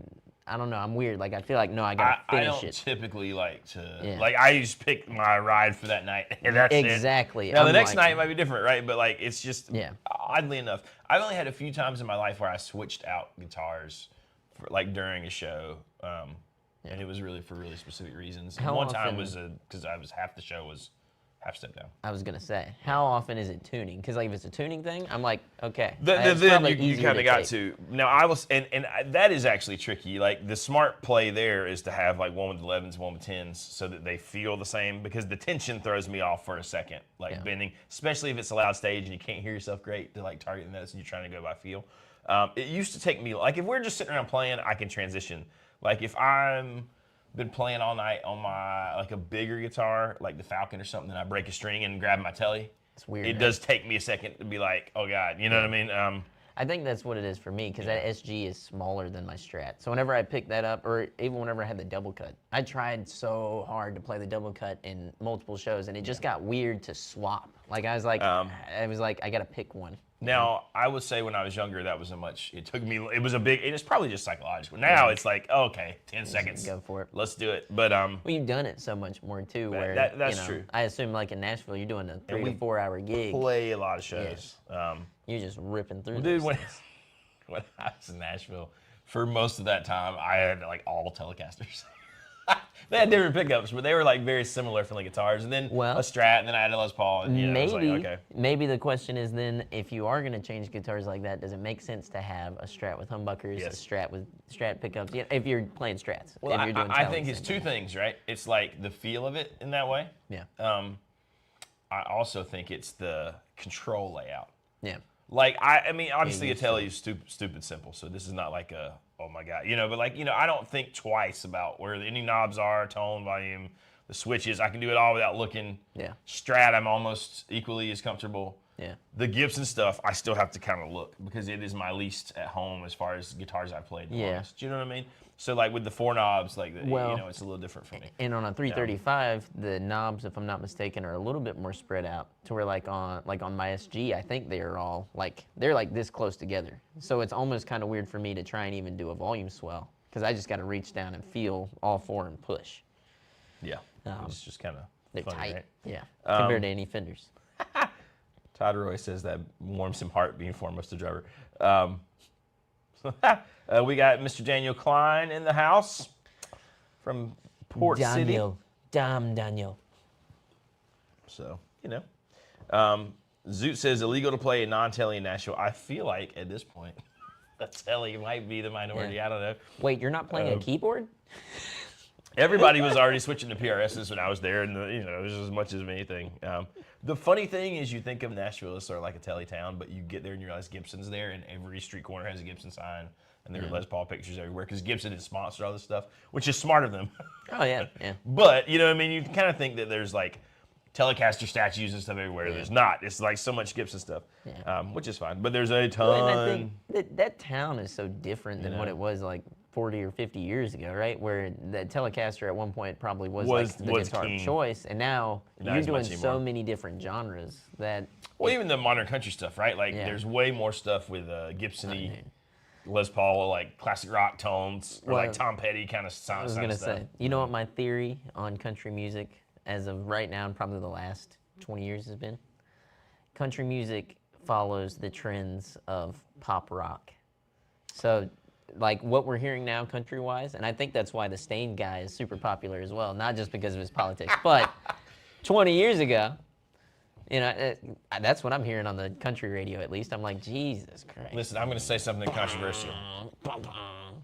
don't know, I'm weird. Like I feel like no, I gotta I finish don't it. typically like to Yeah. like I just pick my ride for that night and that's it. Exactly. Now the I'm next like- night might be different, right? But like it's just Yeah. oddly enough, I've only had a few times in my life where I switched out guitars for like during a show. And it was really for really specific reasons. And How one time often- was because I was half the show was half step down. I was gonna say, how often is it tuning? Because like if it's a tuning thing, I'm like, okay. Then it's you probably you easier kind of got take. to. Now I was, and that is actually tricky. Like the smart play there is to have like one with 11s, one with 10s, so that they feel the same. Because the tension throws me off for a second, like Yeah. bending, especially if it's a loud stage and you can't hear yourself great to like target the notes and you're trying to go by feel. It used to take me like if we're just sitting around playing, I can transition. Like if I'm been playing all night on my like a bigger guitar, like the Falcon or something, and I break a string and grab my telly. It's weird. It right? does take me a second to be like, oh God, you know what I mean? I think that's what it is for me because that SG is smaller than my Strat. So whenever I pick that up, or even whenever I had the double cut, I tried so hard to play the double cut in multiple shows, and it just got weird to swap. Like I was like, I gotta pick one. Now, I would say when I was younger, that was it was a big, it's probably just psychological. Now it's like, oh, okay, 10 seconds. Go for it. Let's do it. But Well, you've done it so much more too, where that's true. I assume like in Nashville, you're doing a 3 to 4 hour gig. play a lot of shows. You're just ripping through. Dude, those when, things. when I was in Nashville, for most of that time, I had like all Telecasters. They had different pickups, but they were like very similar for the guitars. And then Well, a Strat, and then I had a Les Paul, and it was like, okay. Maybe the question is then, if you are going to change guitars like that, does it make sense to have a Strat with humbuckers, a Strat with Strat pickups? Yeah, if you're playing Strats. Well, if you're doing I think it's two things, right? It's like the feel of it in that way. Yeah. I also think it's the control layout. Yeah. Like, I mean, obviously a Tele is stupid simple, so this is not like a, oh my God, but like, I don't think twice about where any knobs are, tone, volume, the switches. I can do it all without looking. Yeah. Strat, I'm almost equally as comfortable. Yeah. The Gibson stuff, I still have to kind of look because it is my least at home as far as guitars I've played. Yeah. Do you know what I mean? So like with the four knobs, like, Well, it's a little different for me. And on a 335, the knobs, if I'm not mistaken, are a little bit more spread out to where like on my SG, I think they are all they're like this close together. So it's almost kind of weird for me to try and even do a volume swell because I just got to reach down and feel all four and push. Yeah. It's just kind of They're funny, tight. right? Yeah. Compared to any Fenders. Todd Roy says that warms him heart being foremost the driver. We got Mr. Daniel Klein in the house from Port City. Daniel. So, Zoot says illegal to play a non-Tele in Nashville. I feel like at this point, a Tele might be the minority. Yeah. I don't know. Wait, you're not playing a keyboard? Everybody was already switching to PRSs when I was there, and it was as much as anything. The funny thing is, you think of Nashville as sort of like a Tele town, but you get there and you realize Gibson's there, and every street corner has a Gibson sign, and there are Les Paul pictures everywhere because Gibson did sponsor all this stuff, which is smart of them. Oh yeah, yeah. But you kind of think that there's like Telecaster statues and stuff everywhere. Yeah. There's not. It's like so much Gibson stuff, which is fine. But there's a ton. Well, and I think that town is so different than what it was like 40 or 50 years ago, right? Where the Telecaster at one point probably was like the guitar of choice, and now you're doing so many different genres that. Well, even the modern country stuff, right? Like there's way more stuff with Gibson-y, Les Paul, like classic rock tones, or like Tom Petty kind of sound. I was gonna say, you know what my theory on country music as of right now and probably the last 20 years has been? Country music follows the trends of pop rock. So like what we're hearing now country-wise, and I think that's why the Stain guy is super popular as well, not just because of his politics, but 20 years ago, that's what I'm hearing on the country radio at least. I'm like, Jesus Christ. Listen, I'm going to say something controversial,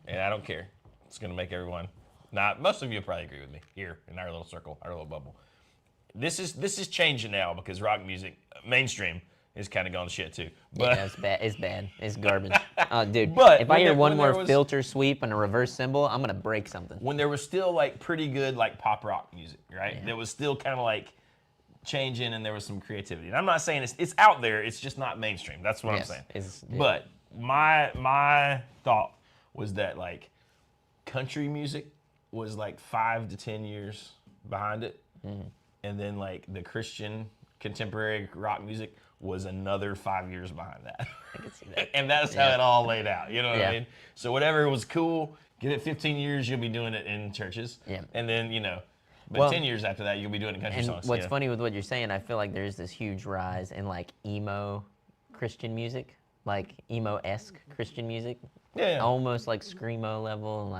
and I don't care. It's going to make everyone, most of you will probably agree with me here in our little circle, our little bubble. This is changing now because rock music, mainstream, is kind of gone to shit too. But yeah, it's bad. It's bad. It's garbage. Dude, but if I hear one more filter sweep and a reverse cymbal, I'm going to break something. When there was still like pretty good like pop rock music, right? Yeah. There was still kind of like changing and there was some creativity. And I'm not saying it's out there, it's just not mainstream. That's what I'm saying. But my thought was that like country music was like 5 to 10 years behind it. Mm-hmm. And then like the Christian contemporary rock music was another 5 years behind that. I can see that. And that's how it all laid out. You know what I mean? So whatever was cool, give it 15 years, you'll be doing it in churches. Yeah. And then, but 10 years after that, you'll be doing it in country songs. What's funny with what you're saying, I feel like there's this huge rise in like emo Christian music, like emo-esque Christian music. Yeah. Almost like screamo level,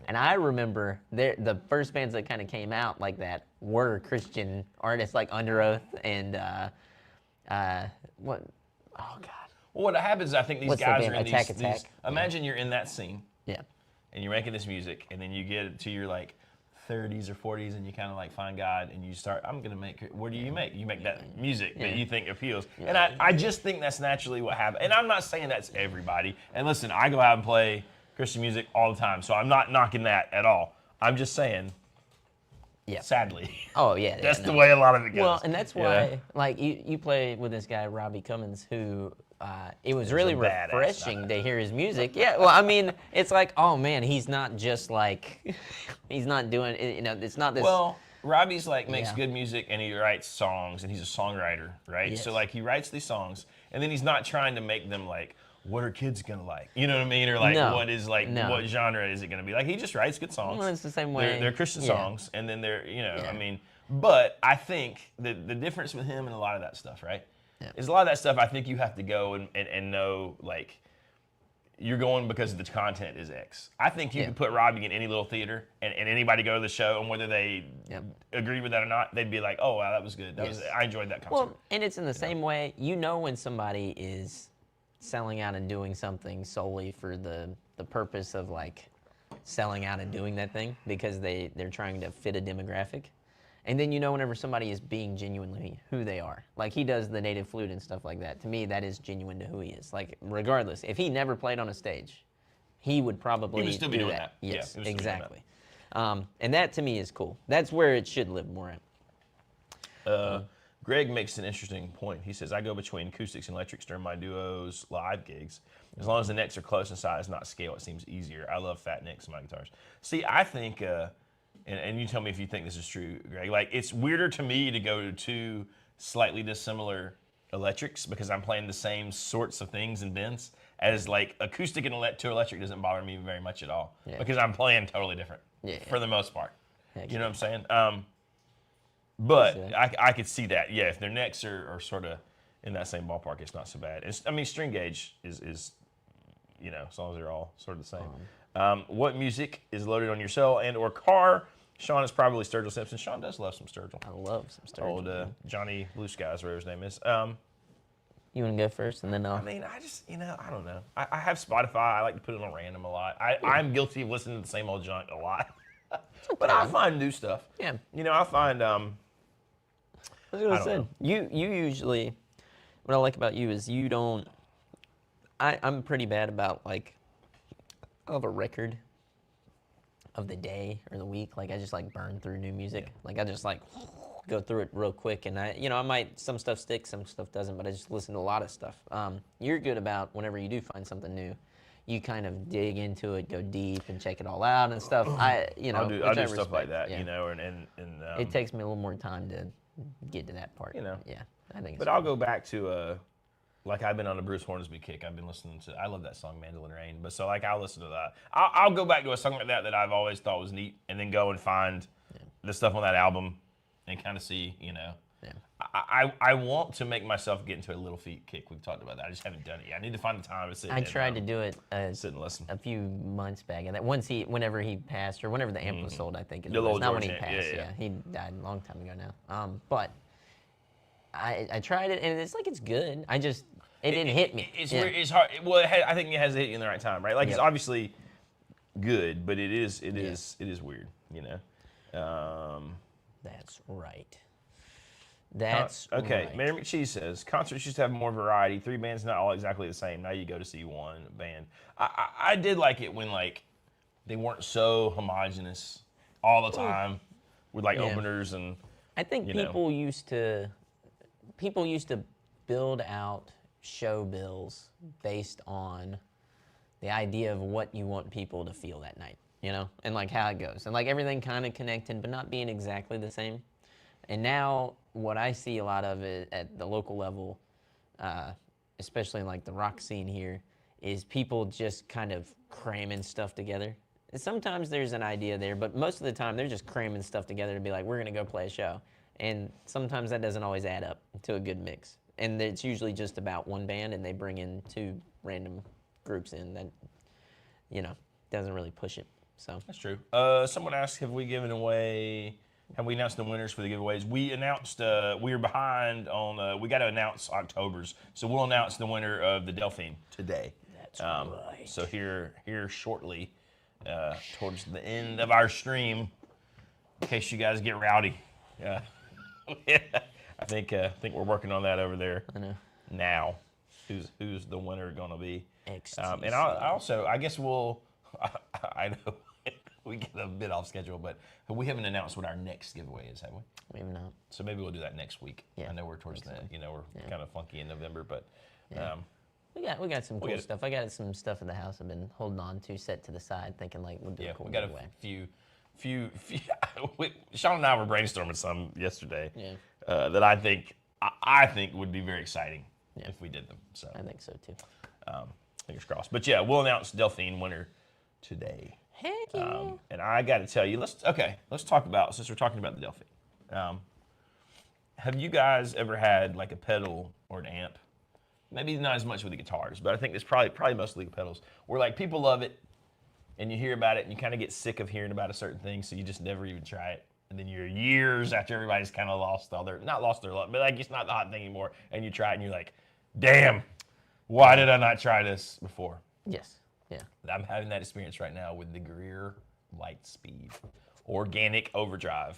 and I remember the first bands that kind of came out like that were Christian artists like Under Oath and what? Oh God. Well, what happens is I think these guys are in Attack. Imagine you're in that scene. Yeah. And you're making this music, and then you get to your like 30s or 40s, and you kind of like find God, and you start. I'm gonna make. What do you make? You make that music that you think appeals, and I just think that's naturally what happens. And I'm not saying that's everybody. And listen, I go out and play Christian music all the time, so I'm not knocking that at all. I'm just saying. Yeah. Sadly. Oh yeah. That's the way a lot of it goes. Well, and that's why, like you play with this guy Robbie Cummins, who it was really refreshing to hear his music. Yeah. Well, I mean, it's like, oh man, he's not just like, he's not doing, it's not this. Well, Robbie's like makes good music and he writes songs and he's a songwriter, right? Yes. So like he writes these songs and then he's not trying to make them like, what are kids gonna like? You know what I mean? Or like, what genre is it gonna be? Like, he just writes good songs. Well, it's the same way. They're Christian songs, and then they're, I mean, but I think the difference with him and a lot of that stuff, right, is a lot of that stuff I think you have to go and know, like, you're going because the content is X. I think you Yeah. could put Robbie in any little theater, and anybody go to the show, and whether they Yep. agree with that or not, they'd be like, "Oh wow, that was good. I enjoyed that concert." Well, and it's in the same way, when somebody is selling out and doing something solely for the purpose of like selling out and doing that thing because they're trying to fit a demographic. And then whenever somebody is being genuinely who they are, like he does the native flute and stuff like that, to me that is genuine to who he is. Like regardless, if he never played on a stage, he would probably He would still be do doing that. that. Yeah, Yes, he would still be doing that. exactly. And that to me is cool. That's where it should live more at. Greg makes an interesting point. He says, "I go between acoustics and electrics during my duos live gigs. As long as the necks are close in size, not scale, it seems easier. I love fat necks in my guitars." See, I think, and you tell me if you think this is true, Greg. Like, it's weirder to me to go to two slightly dissimilar electrics because I'm playing the same sorts of things in bends as like acoustic and to electric doesn't bother me very much at all Yeah. because I'm playing totally different for the most part. Heck You know yeah. what I'm saying? But Yeah. I could see that. Yeah, if their necks are sort of in that same ballpark, it's not so bad. I mean, string gauge is as long as they're all sort of the same. What music is loaded on your cell and or car? Sean is probably Sturgill Simpson. Sean does love some Sturgill. I love some Sturgill. Old Johnny Blue Skies, whatever his name is. You want to go first, and then I'll. I mean, I just, I don't know. I have Spotify. I like to put it on random a lot. I'm guilty of listening to the same old junk a lot. But I find new stuff. Yeah. I find, I was gonna I don't say know. you usually what I like about you is you don't. I'm pretty bad about like I'll have a record of the day or the week. Like I just like burn through new music. Yeah. Like I just like go through it real quick, and I might some stuff sticks, some stuff doesn't, but I just listen to a lot of stuff. You're good about whenever you do find something new, you kind of dig into it, go deep, and check it all out and stuff. I'll do which I stuff like respect, that, yeah. and It takes me a little more time to get to that part. Yeah, I think. But I'll go back to like I've been on a Bruce Hornsby kick. I've been listening to. I love that song Mandolin Rain. But so like I'll listen to that. I'll go back to a song like that I've always thought was neat, and then go and find the stuff on that album, and kind of see. Yeah. I want to make myself get into a Little Feat kick. We've talked about that. I just haven't done it yet. I need to find the time to sit. I tried to do it sit and listen. a few months back, and that whenever he passed, or whenever the amp was sold, I think it The was little not when he George amp, passed. yeah. He died a long time ago now. But I tried it, and it's like it's good. It didn't hit me. It's Yeah. weird. It's hard. Well, I think it has to hit you in the right time, right? Like it's Yep. obviously good, but it is weird. That's right. That's Okay. right. Mary McChee says concerts used to have more variety. 3 bands not all exactly the same. Now you go to see one band. I did like it when like they weren't so homogenous all the time with like Yeah. openers and I think you know. people used to build out show bills based on the idea of what you want people to feel that night, and like how it goes, and like everything kind of connected, but not being exactly the same. And now what I see a lot of it at the local level, especially in like the rock scene here, is people just kind of cramming stuff together. And sometimes there's an idea there, but most of the time they're just cramming stuff together to be like, we're gonna go play a show. And sometimes that doesn't always add up to a good mix. And it's usually just about one band, and they bring in 2 random groups in that, doesn't really push it. So that's true. Someone asked, have we announced the winners for the giveaways? We announced, we were behind on, we got to announce October's. So we'll announce the winner of the Delphine today. That's right. So here shortly, towards the end of our stream, in case you guys get rowdy. I think we're working on that over there I know. now. Who's the winner going to be? XTC. And I guess I know we get a bit off schedule, but we haven't announced what our next giveaway is, have we? Maybe not. So maybe we'll do that next week. Yeah, I know we're towards the, we're kind of funky in November, but We got some cool got it. stuff. I got some stuff in the house I've been holding on to, set to the side, thinking like we'll do a cool we got giveaway. a few. Sean and I were brainstorming some yesterday Yeah. that I think would be very exciting if we did them. So I think so too. fingers crossed. But yeah, we'll announce Delphine winner today. Heck yeah. And I got to tell you, let's talk about, since we're talking about the Delphine. Have you guys ever had like a pedal or an amp maybe not as much with the guitars, but I think it's probably mostly the pedals. Where like people love it, and you hear about it, and you kind of get sick of hearing about a certain thing, so you just never even try it. And then you're years after everybody's kind of not lost their luck, but like it's not the hot thing anymore, and you try it, and you're like, damn, why did I not try this before? Yes. Yeah. I'm having that experience right now with the Greer Lightspeed Organic Overdrive,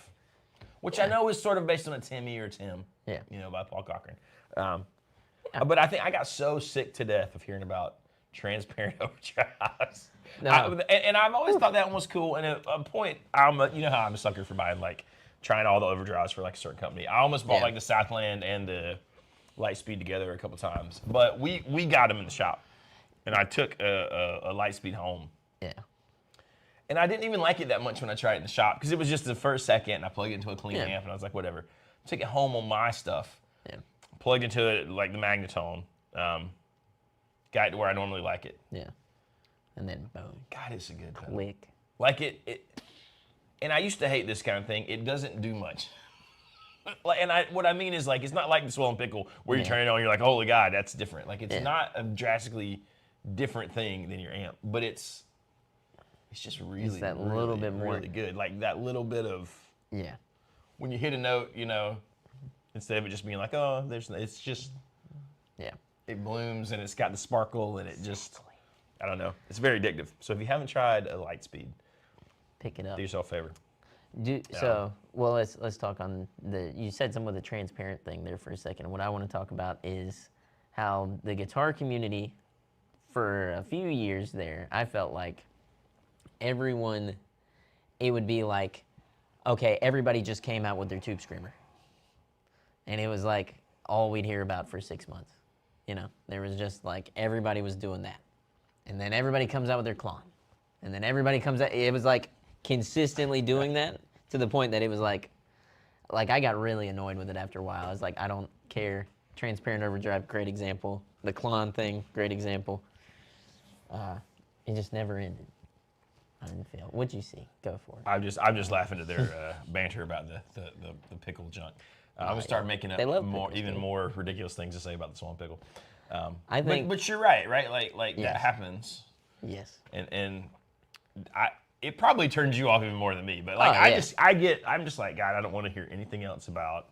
which I know is sort of based on a Timmy or Tim, Yeah. By Paul Cochran. But I think I got so sick to death of hearing about transparent overdrives. No. And I've always thought that one was cool. And at a point, you know how I'm a sucker for buying, like, trying all the overdrives for, like, a certain company. I almost bought, like, the Southland and the Lightspeed together a couple times. But we got them in the shop. And I took a Lightspeed home. Yeah. And I didn't even like it that much when I tried it in the shop because it was just the first second, and I plugged it into a clean amp, and I was like, whatever. Took it home on my stuff. Yeah. Plugged into it, like, the Magnetone. Got it to where I normally like it. Yeah. And then boom. God, it's a good pedal. Click. Like it, and I used to hate this kind of thing. It doesn't do much. What I mean is, like, it's not like the Swollen Pickle where you turn it on, you're like, holy God, that's different. Like, it's not a drastically different thing than your amp, but it's just really, It's that really, little bit more- really good. Like that little bit of Yeah. when you hit a note, instead of it just being like, oh, it's just Yeah. it blooms and it's got the sparkle and it just, I don't know. It's very addictive. So if you haven't tried a Lightspeed, Pick it up. do yourself a favor. Let's talk on you said some of the transparent thing there for a second. What I want to talk about is how the guitar community, for a few years there, I felt like everyone, it would be like, okay, everybody just came out with their tube screamer. And it was like all we'd hear about for 6 months. There was just like, everybody was doing that. And then everybody comes out with their Klon. And then everybody comes out, it was like consistently doing that to the point that it was like I got really annoyed with it after a while. I was like, I don't care. Transparent overdrive, great example. The Klon thing, great example. It just never ended. I didn't feel. What'd you see? Go for it. I'm just laughing at their banter about the pickle junk. I'm gonna start making up even more ridiculous things to say about the Swamp Pickle. I think, but you're right? Like Yes. that happens, yes. and it probably turns you off even more than me. But like I'm just like, God, I don't want to hear anything else about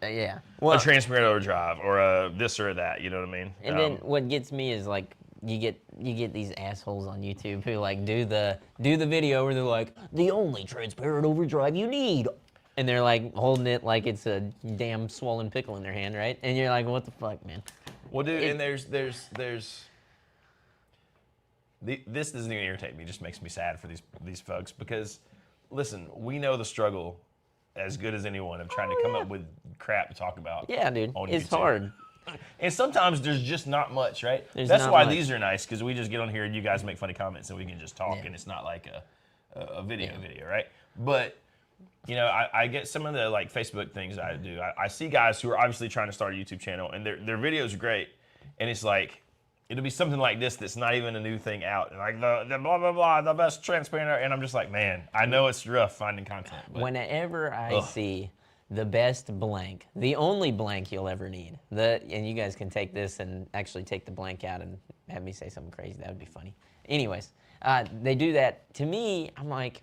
Yeah. a transparent overdrive or a this or that. You know what I mean? And then what gets me is like you get these assholes on YouTube who like do the video where they're like, the only transparent overdrive you need, and they're like holding it like it's a damn swollen pickle in their hand, right? And you're like, what the fuck, man? Well, dude, and there's this doesn't even irritate me. It just makes me sad for these folks because, listen, we know the struggle as good as anyone of trying to come up with crap to talk about. Yeah, dude, on it's YouTube. hard. And sometimes there's just not much, right? There's That's not why much. these are nice because we just get on here and you guys make funny comments and we can just talk and it's not like a video, right? But I get some of the like Facebook things I do. I see guys who are obviously trying to start a YouTube channel and their videos are great, and it's like it'll be something like this that's not even a new thing out, and like the blah blah blah, the best transparent, and I'm just like, man, I know it's rough finding content. But Whenever I see the best blank, the only blank you'll ever need, and you guys can take this and actually take the blank out and have me say something crazy. That would be funny. Anyways, they do that. To me, I'm like,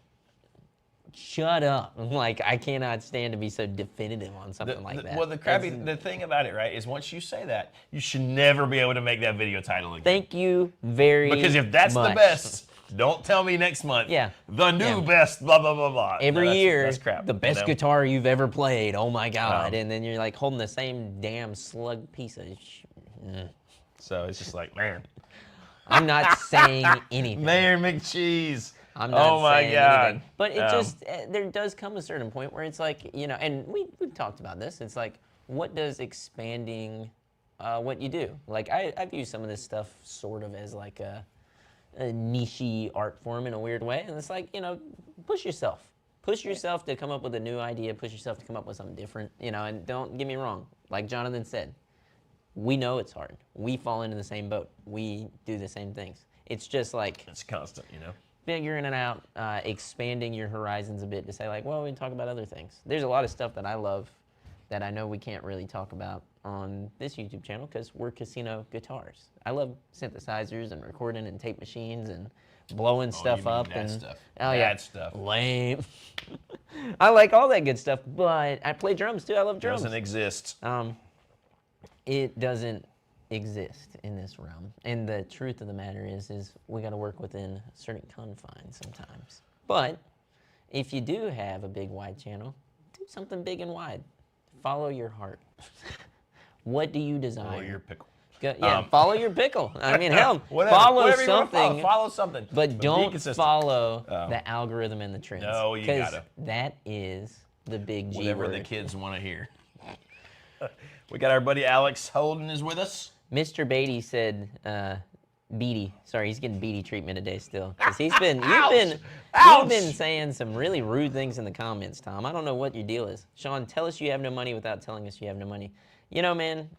shut up. I'm like, I cannot stand to be so definitive on something like that. Well, the thing about it, right, is once you say that, you should never be able to make that video title again. Thank you very much. Because if that's the best, don't tell me next month. Yeah. The new best, blah blah blah blah. Every year, that's crap, the best guitar you've ever played. Oh my God! And then you're like holding the same damn slug piece of. So it's just like, man. I'm not saying anything. Mayor McCheese. I'm not saying anything. But it just there does come a certain point where it's like, and we've talked about this. It's like, what does expanding what you do? Like, I view some of this stuff sort of as like a niche art form in a weird way. And it's like, push yourself. Push yourself to come up with a new idea. Push yourself to come up with something different. And don't get me wrong. Like Jonathan said, we know it's hard. We fall into the same boat. We do the same things. It's just like... It's constant, figuring it out, expanding your horizons a bit to say like, well, we can talk about other things. There's a lot of stuff that I love that I know we can't really talk about on this YouTube channel because we're casino guitars. I love synthesizers and recording and tape machines and blowing stuff you mean up that and stuff. oh That yeah, stuff. lame. I like all that good stuff, but I play drums too. I love drums. Doesn't exist. It doesn't exist in this realm, and the truth of the matter is we got to work within certain confines sometimes. But if you do have a big wide channel, do something big and wide. Follow your heart. What do you desire? Follow your pickle. Follow your pickle. I mean, hell, Whatever follow you wanna something. Follow something. But be don't consistent. follow the algorithm and the trends. No, you 'cause gotta. that is the big G Whatever word. the kids want to hear. We got our buddy Alex Holden is with us. Mr. Beatty said, Beatty. Sorry, he's getting Beatty treatment today still. 'Cause you've been saying some really rude things in the comments, Tom. I don't know what your deal is. Sean, tell us you have no money without telling us you have no money. You know, man,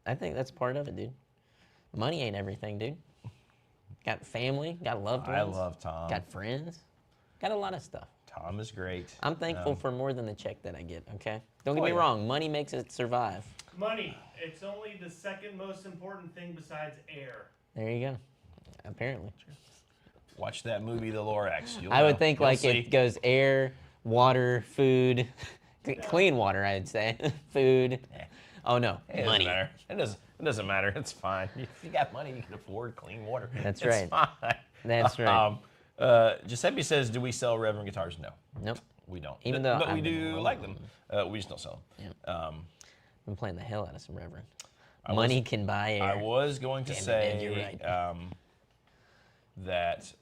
I think that's part of it, dude. Money ain't everything, dude. Got family, got loved ones. I love Tom. Got friends, got a lot of stuff. Tom is great. I'm thankful for more than the check that I get, okay? Don't get Oh, me yeah. wrong, money makes it survive. Money. It's only the second most important thing besides air. There you go. Apparently. Watch that movie, The Lorax. You'll I would know. think You'll like see. it goes air, water, food, clean water, I'd say. Food. Oh no, It money. doesn't matter. It doesn't matter. It's fine. If you got money, you can afford clean water. That's It's right. Fine. That's right. Giuseppe says, "Do we sell Reverend guitars?" No, Nope. we don't. Even though but we I've been do one like of them. We just don't sell them. Yeah. Been playing the hell out of some Reverend. was- Money can buy air. I was going to Damn it, say man, you're right. that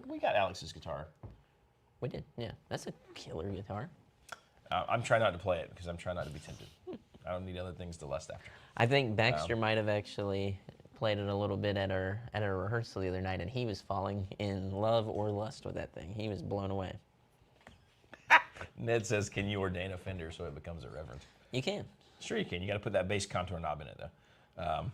we got Alex's guitar. We did, yeah. That's a killer guitar. I'm trying not to play it because I'm trying not to be tempted. I don't need other things to lust after. I think Baxter might have actually played it a little bit at our rehearsal the other night, and he was falling in love or lust with that thing. He was blown away. Ned says, "Can you ordain a Fender so it becomes a Reverend?" You can. Sure you can. You got to put that bass contour knob in it, though.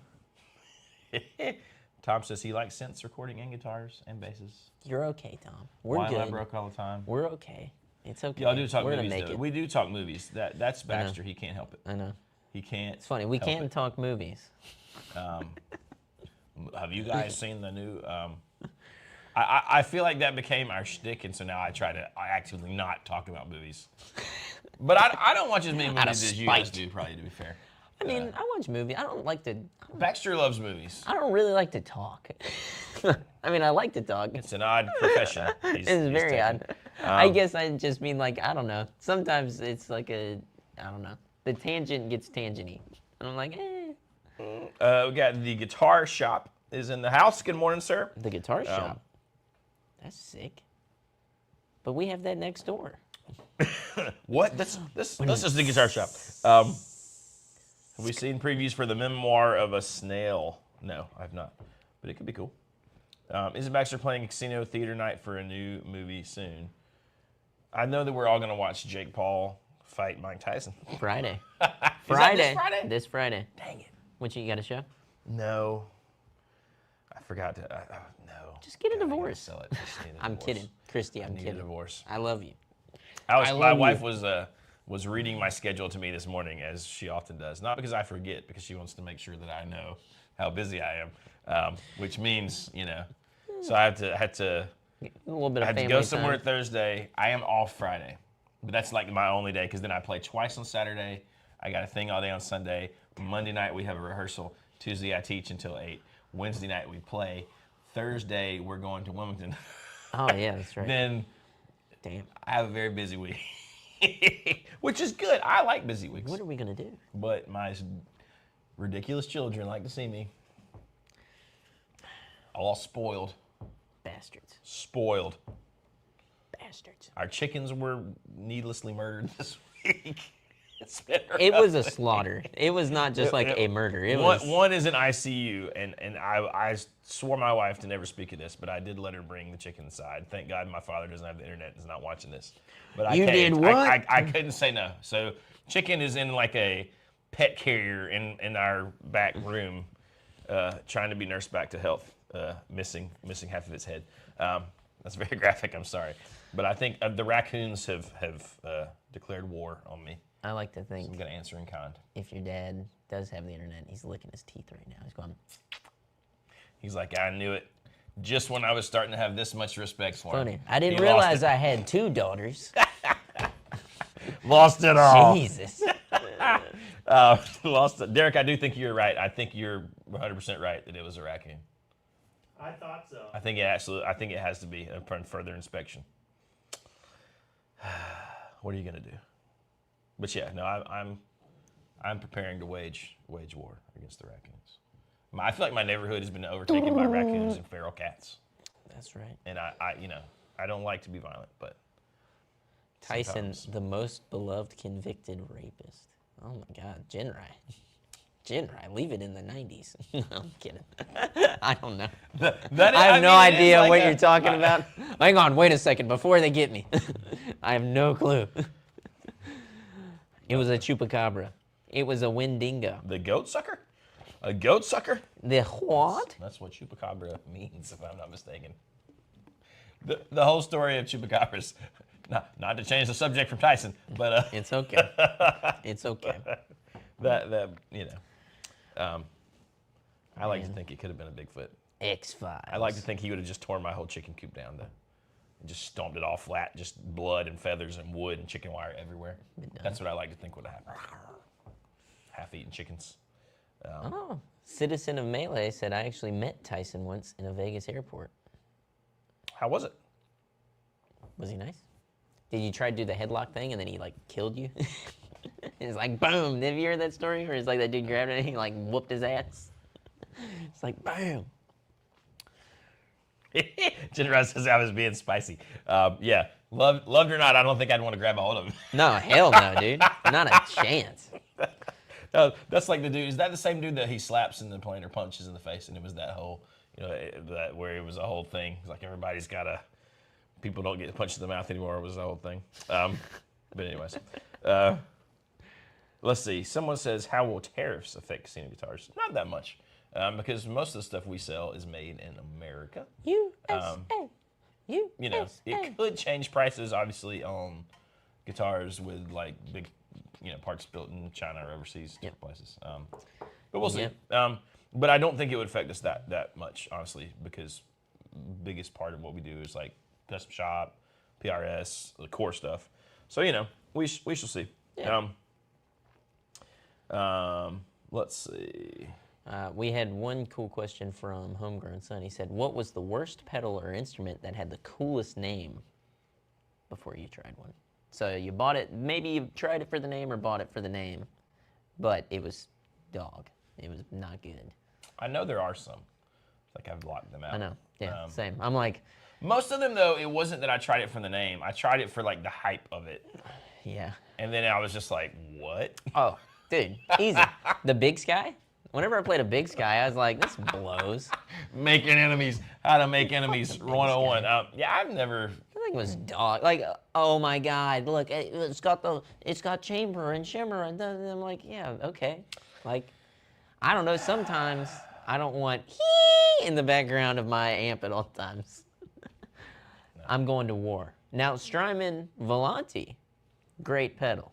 Tom says he likes synths, recording, and guitars and basses. You're okay, Tom. We're Wine good. Lab broke all the time. We're okay. It's okay. Y'all do talk We're movies, gonna make though. it. We do talk movies. That's Baxter. He can't help it. I know. He can't. It's funny. We help can it. talk movies. Have you guys seen the new? I feel like that became our shtick, and so now I actively not talk about movies. But I don't watch as many Out of movies as you guys spite. do, probably, to be fair. I mean, I watch movies. I don't like to. Baxter loves movies. I don't really like to talk. I mean, I like to talk. It's an odd profession. It's very taken. odd. I guess I just mean like I don't know. Sometimes it's like I don't know. The tangent gets tangenty, and I'm like, eh. We got the guitar shop is in the house. Good morning, sir. The guitar shop. That's sick. But we have that next door. What? This is the guitar shop. Have we seen previews for the memoir of a snail? No, I have not. But it could be cool. Isn't Baxter playing a casino theater night for a new movie soon? I know that we're all going to watch Jake Paul fight Mike Tyson. Friday. Is that this Friday? This Friday. Dang it. What you got a show? No. I forgot to. No. Just get a God, I gotta divorce. sell it. Just need a I'm divorce. kidding, Christy. I'm I need a kidding. divorce. I love you. My love wife you. was reading my schedule to me this morning, as she often does. Not because I forget, because she wants to make sure that I know how busy I am, which means, So I had to A little bit I of had to family go somewhere time. Thursday. I am off Friday, but that's like my only day because then I play twice on Saturday. I got a thing all day on Sunday. Monday night we have a rehearsal. Tuesday I teach until 8. Wednesday night we play. Thursday we're going to Wilmington. Oh yeah, that's right. Then Damn. I have a very busy week, which is good. I like busy weeks, What are we gonna do? but my ridiculous children like to see me all spoiled. Bastards. Spoiled. Bastards. Our chickens were needlessly murdered this week. It's been It rough. was a slaughter. It was not just like a murder. It was. One is in ICU, and I swore my wife to never speak of this, but I did let her bring the chicken inside. Thank God my father doesn't have the internet and is not watching this. But You did what? I couldn't say no. So chicken is in like a pet carrier in our back room, trying to be nursed back to health, missing half of its head. That's very graphic. I'm sorry, but I think the Raccoons have declared war on me. I like to So think I'm gonna answer in kind. if your dad does have the internet, he's licking his teeth right now. He's going, He's like, I knew it. Just when I was starting to have this much respect for funny. him. I didn't he lost realize it. I had 2 daughters. Lost it all. Jesus. Lost it. Derek, I do think you're right. I think you're 100% right that it was a raccoon. I thought so. I think it has to be upon further inspection. What are you gonna do? But yeah, no, I'm preparing to wage war against the raccoons. I feel like my neighborhood has been overtaken by raccoons and feral cats, That's right. and I don't like to be violent, but Tyson, sometimes. the most beloved convicted rapist. Oh my God, Jinrai, leave it in the 90s. No, I'm kidding. I don't know. I have no idea what you're talking about. Hang on, wait a second, before they get me. I have no clue. It was a chupacabra. It was a Wendigo. The goat sucker? A goat sucker? The what? That's what chupacabra means, if I'm not mistaken. The whole story of chupacabras, not to change the subject from Tyson, but It's okay. It's okay. that you know, I like to think it could have been a Bigfoot. X-Files. I like to think he would have just torn my whole chicken coop down and just stomped it all flat, just blood and feathers and wood and chicken wire everywhere. That's what I like to think would have happened. Half-eaten chickens. Oh, Citizen of Melee said, I actually met Tyson once in a Vegas airport. How was it? Was he nice? Did you try to do the headlock thing and then he like killed you? It's like boom. Have you heard that story? Where it's like that dude grabbed it and he like whooped his ass. It's like bam. Jennifer says I was being spicy. Yeah, loved or not, I don't think I'd want to grab a hold of him. No, hell no, dude. Not a chance. That's like the dude. Is that the same dude that he slaps in the plane or punches in the face? And it was that whole, that where it was a whole thing. It's like everybody's got to. People don't get punched in the mouth anymore. It was the whole thing. But anyways, let's see. Someone says, how will tariffs affect casino guitars? Not that much, because most of the stuff we sell is made in America. USA. It could change prices, obviously, on guitars with like big, parts built in China or overseas places. But we'll see. Yep. But I don't think it would affect us that much, honestly, because biggest part of what we do is like custom shop, PRS, the core stuff. So we shall see. Yeah. Let's see. We had one cool question from Homegrown Son. He said, what was the worst pedal or instrument that had the coolest name before you tried one? So you bought it, maybe you tried it for the name or bought it for the name, but it was dog. It was not good. I know there are some. It's like I've blocked them out. I know. Yeah, same. I'm like, most of them, though, it wasn't that I tried it for the name. I tried it for like the hype of it. yeah. And then I was just like, what? Oh, dude, easy. The Big Sky? Whenever I played a Big Sky, I was like, this blows. Making enemies. How to make enemies 101. Yeah, I've never. I think it was dog. Like, oh my God, look, it's got chamber and shimmer, and I'm like, yeah, okay. Like, I don't know. Sometimes I don't want hee in the background of my amp at all times. No. I'm going to war now. Strymon Volante, great pedal.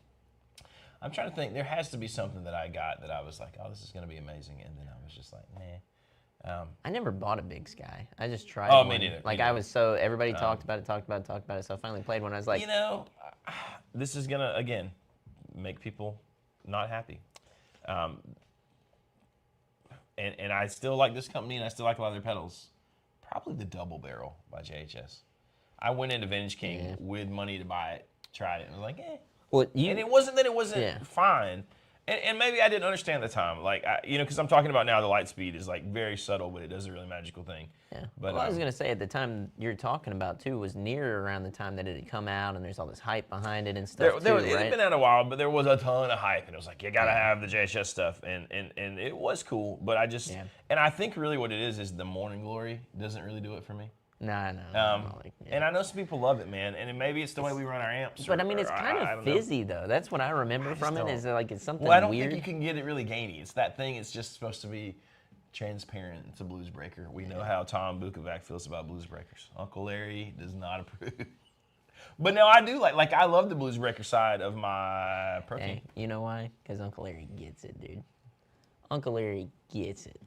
I'm trying to think. There has to be something that I got that I was like, oh, this is going to be amazing, and then I was just like, nah. I never bought a Big Sky. I just tried. Oh, one. me neither. Like I was so everybody talked about it. So I finally played one. I was like, this is gonna again make people not happy. And I still like this company, and I still like a lot of their pedals. Probably the Double Barrel by JHS. I went into Vintage King with money to buy it, tried it, and I was like, eh. well, And it wasn't that it wasn't fine. And maybe I didn't understand at the time. Like, because I'm talking about now the light speed is like very subtle, but it does a really magical thing. Yeah. But well, I was going to say at the time you're talking about, too, was near around the time that it had come out, and there's all this hype behind it and stuff, it right? had been out a while, but there was a ton of hype, and it was like, you got to have the JHS stuff. And it was cool, but I just, and I think really what it is the Morning Glory doesn't really do it for me. No. And I know some people love it, man, and maybe it's the way we run our amps. But I mean, it's kind of fizzy, though. That's what I remember from it, is like it's something weird. Well, I don't weird. think you can get it really gainy. It's that thing, it's just supposed to be transparent. It's a blues breaker. We know how Tom Bukovac feels about blues breakers. Uncle Larry does not approve. But no, I do like I love the blues breaker side of my protein. Hey, you know why? Because Uncle Larry gets it, dude. Uncle Larry gets it.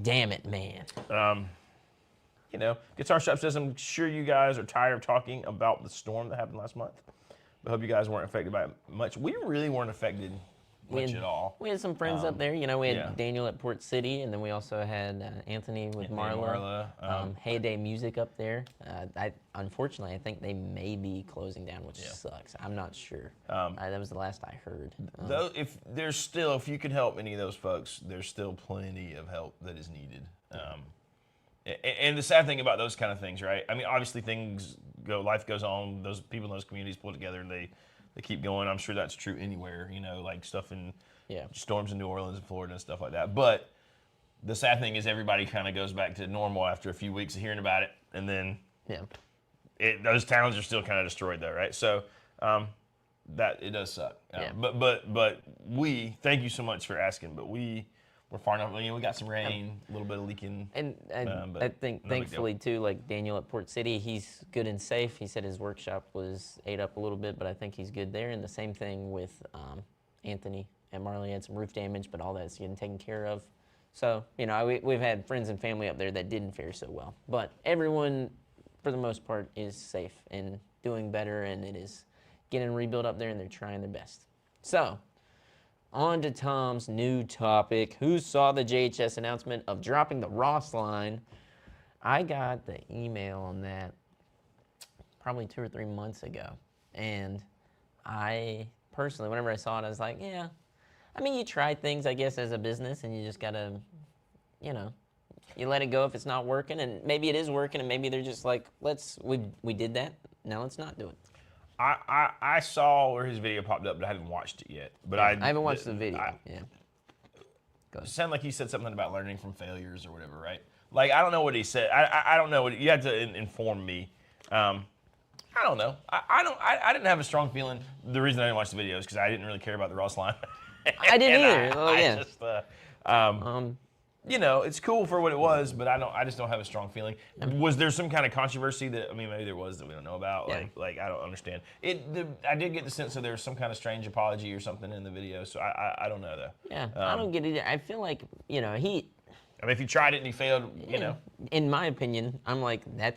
Damn it, man. You know, Guitar Shop says, I'm sure you guys are tired of talking about the storm that happened last month. I hope you guys weren't affected by it much. We really weren't affected much at all. We had some friends up there. You know, we had yeah. Daniel at Port City, and then we also had Anthony with Marla. Heyday Music up there. Unfortunately, I think they may be closing down, which sucks. I'm not sure. That was the last I heard. Though, if you can help any of those folks, there's still plenty of help that is needed. And the sad thing about those kind of things, right? I mean, obviously life goes on. Those people in those communities pull together and they keep going. I'm sure that's true anywhere, you know, like stuff in storms in New Orleans and Florida and stuff like that. But the sad thing is everybody kind of goes back to normal after a few weeks of hearing about it. And then those towns are still kind of destroyed though, right? So that it does suck. But we, thank you so much for asking, but we're far enough. You know, we got some rain, a little bit of leaking. And I think, thankfully, too, like Daniel at Port City, he's good and safe. He said his workshop was ate up a little bit, but I think he's good there. And the same thing with Anthony and Marley. Had some roof damage, but all that's getting taken care of. So, you know, we've had friends and family up there that didn't fare so well. But everyone, for the most part, is safe and doing better, and it is getting rebuilt up there, and they're trying their best. So, on to Tom's new topic. Who saw the JHS announcement of dropping the Ross line? I got the email on that probably 2 or 3 months ago. And I personally, whenever I saw it, I was like, yeah. I mean, you try things, I guess, as a business, and you just got to, you know, you let it go if it's not working. And maybe it is working, and maybe they're just like, we did that, now let's not do it. I saw where his video popped up, but I hadn't watched it yet. But I haven't watched the video. It sounded like he said something about learning from failures or whatever, right? Like, I don't know what he said. I don't know. You had to inform me. I don't know. I didn't have a strong feeling. The reason I didn't watch the video is because I didn't really care about the Ross line. I didn't either. You know, it's cool for what it was, but I just don't have a strong feeling. Was there some kind of controversy maybe there was that we don't know about? Yeah. Like I don't understand. I did get the sense that there was some kind of strange apology or something in the video, so I don't know though. Yeah, I don't get it. I feel like, you know, if he tried it and he failed, you know. In my opinion, I'm like, I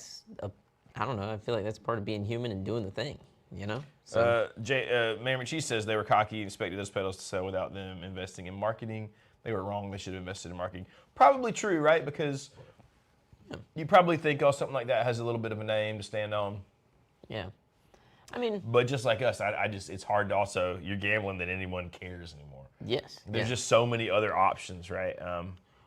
don't know, I feel like that's part of being human and doing the thing, you know? So. Mayor McChee says they were cocky and expected those pedals to sell without them investing in marketing. They were wrong. They should have invested in marketing. Probably true, right? Because you probably think, something like that has a little bit of a name to stand on. Yeah. I mean. But just like us, it's hard to also, you're gambling that anyone cares anymore. Yes. There's just so many other options, right? I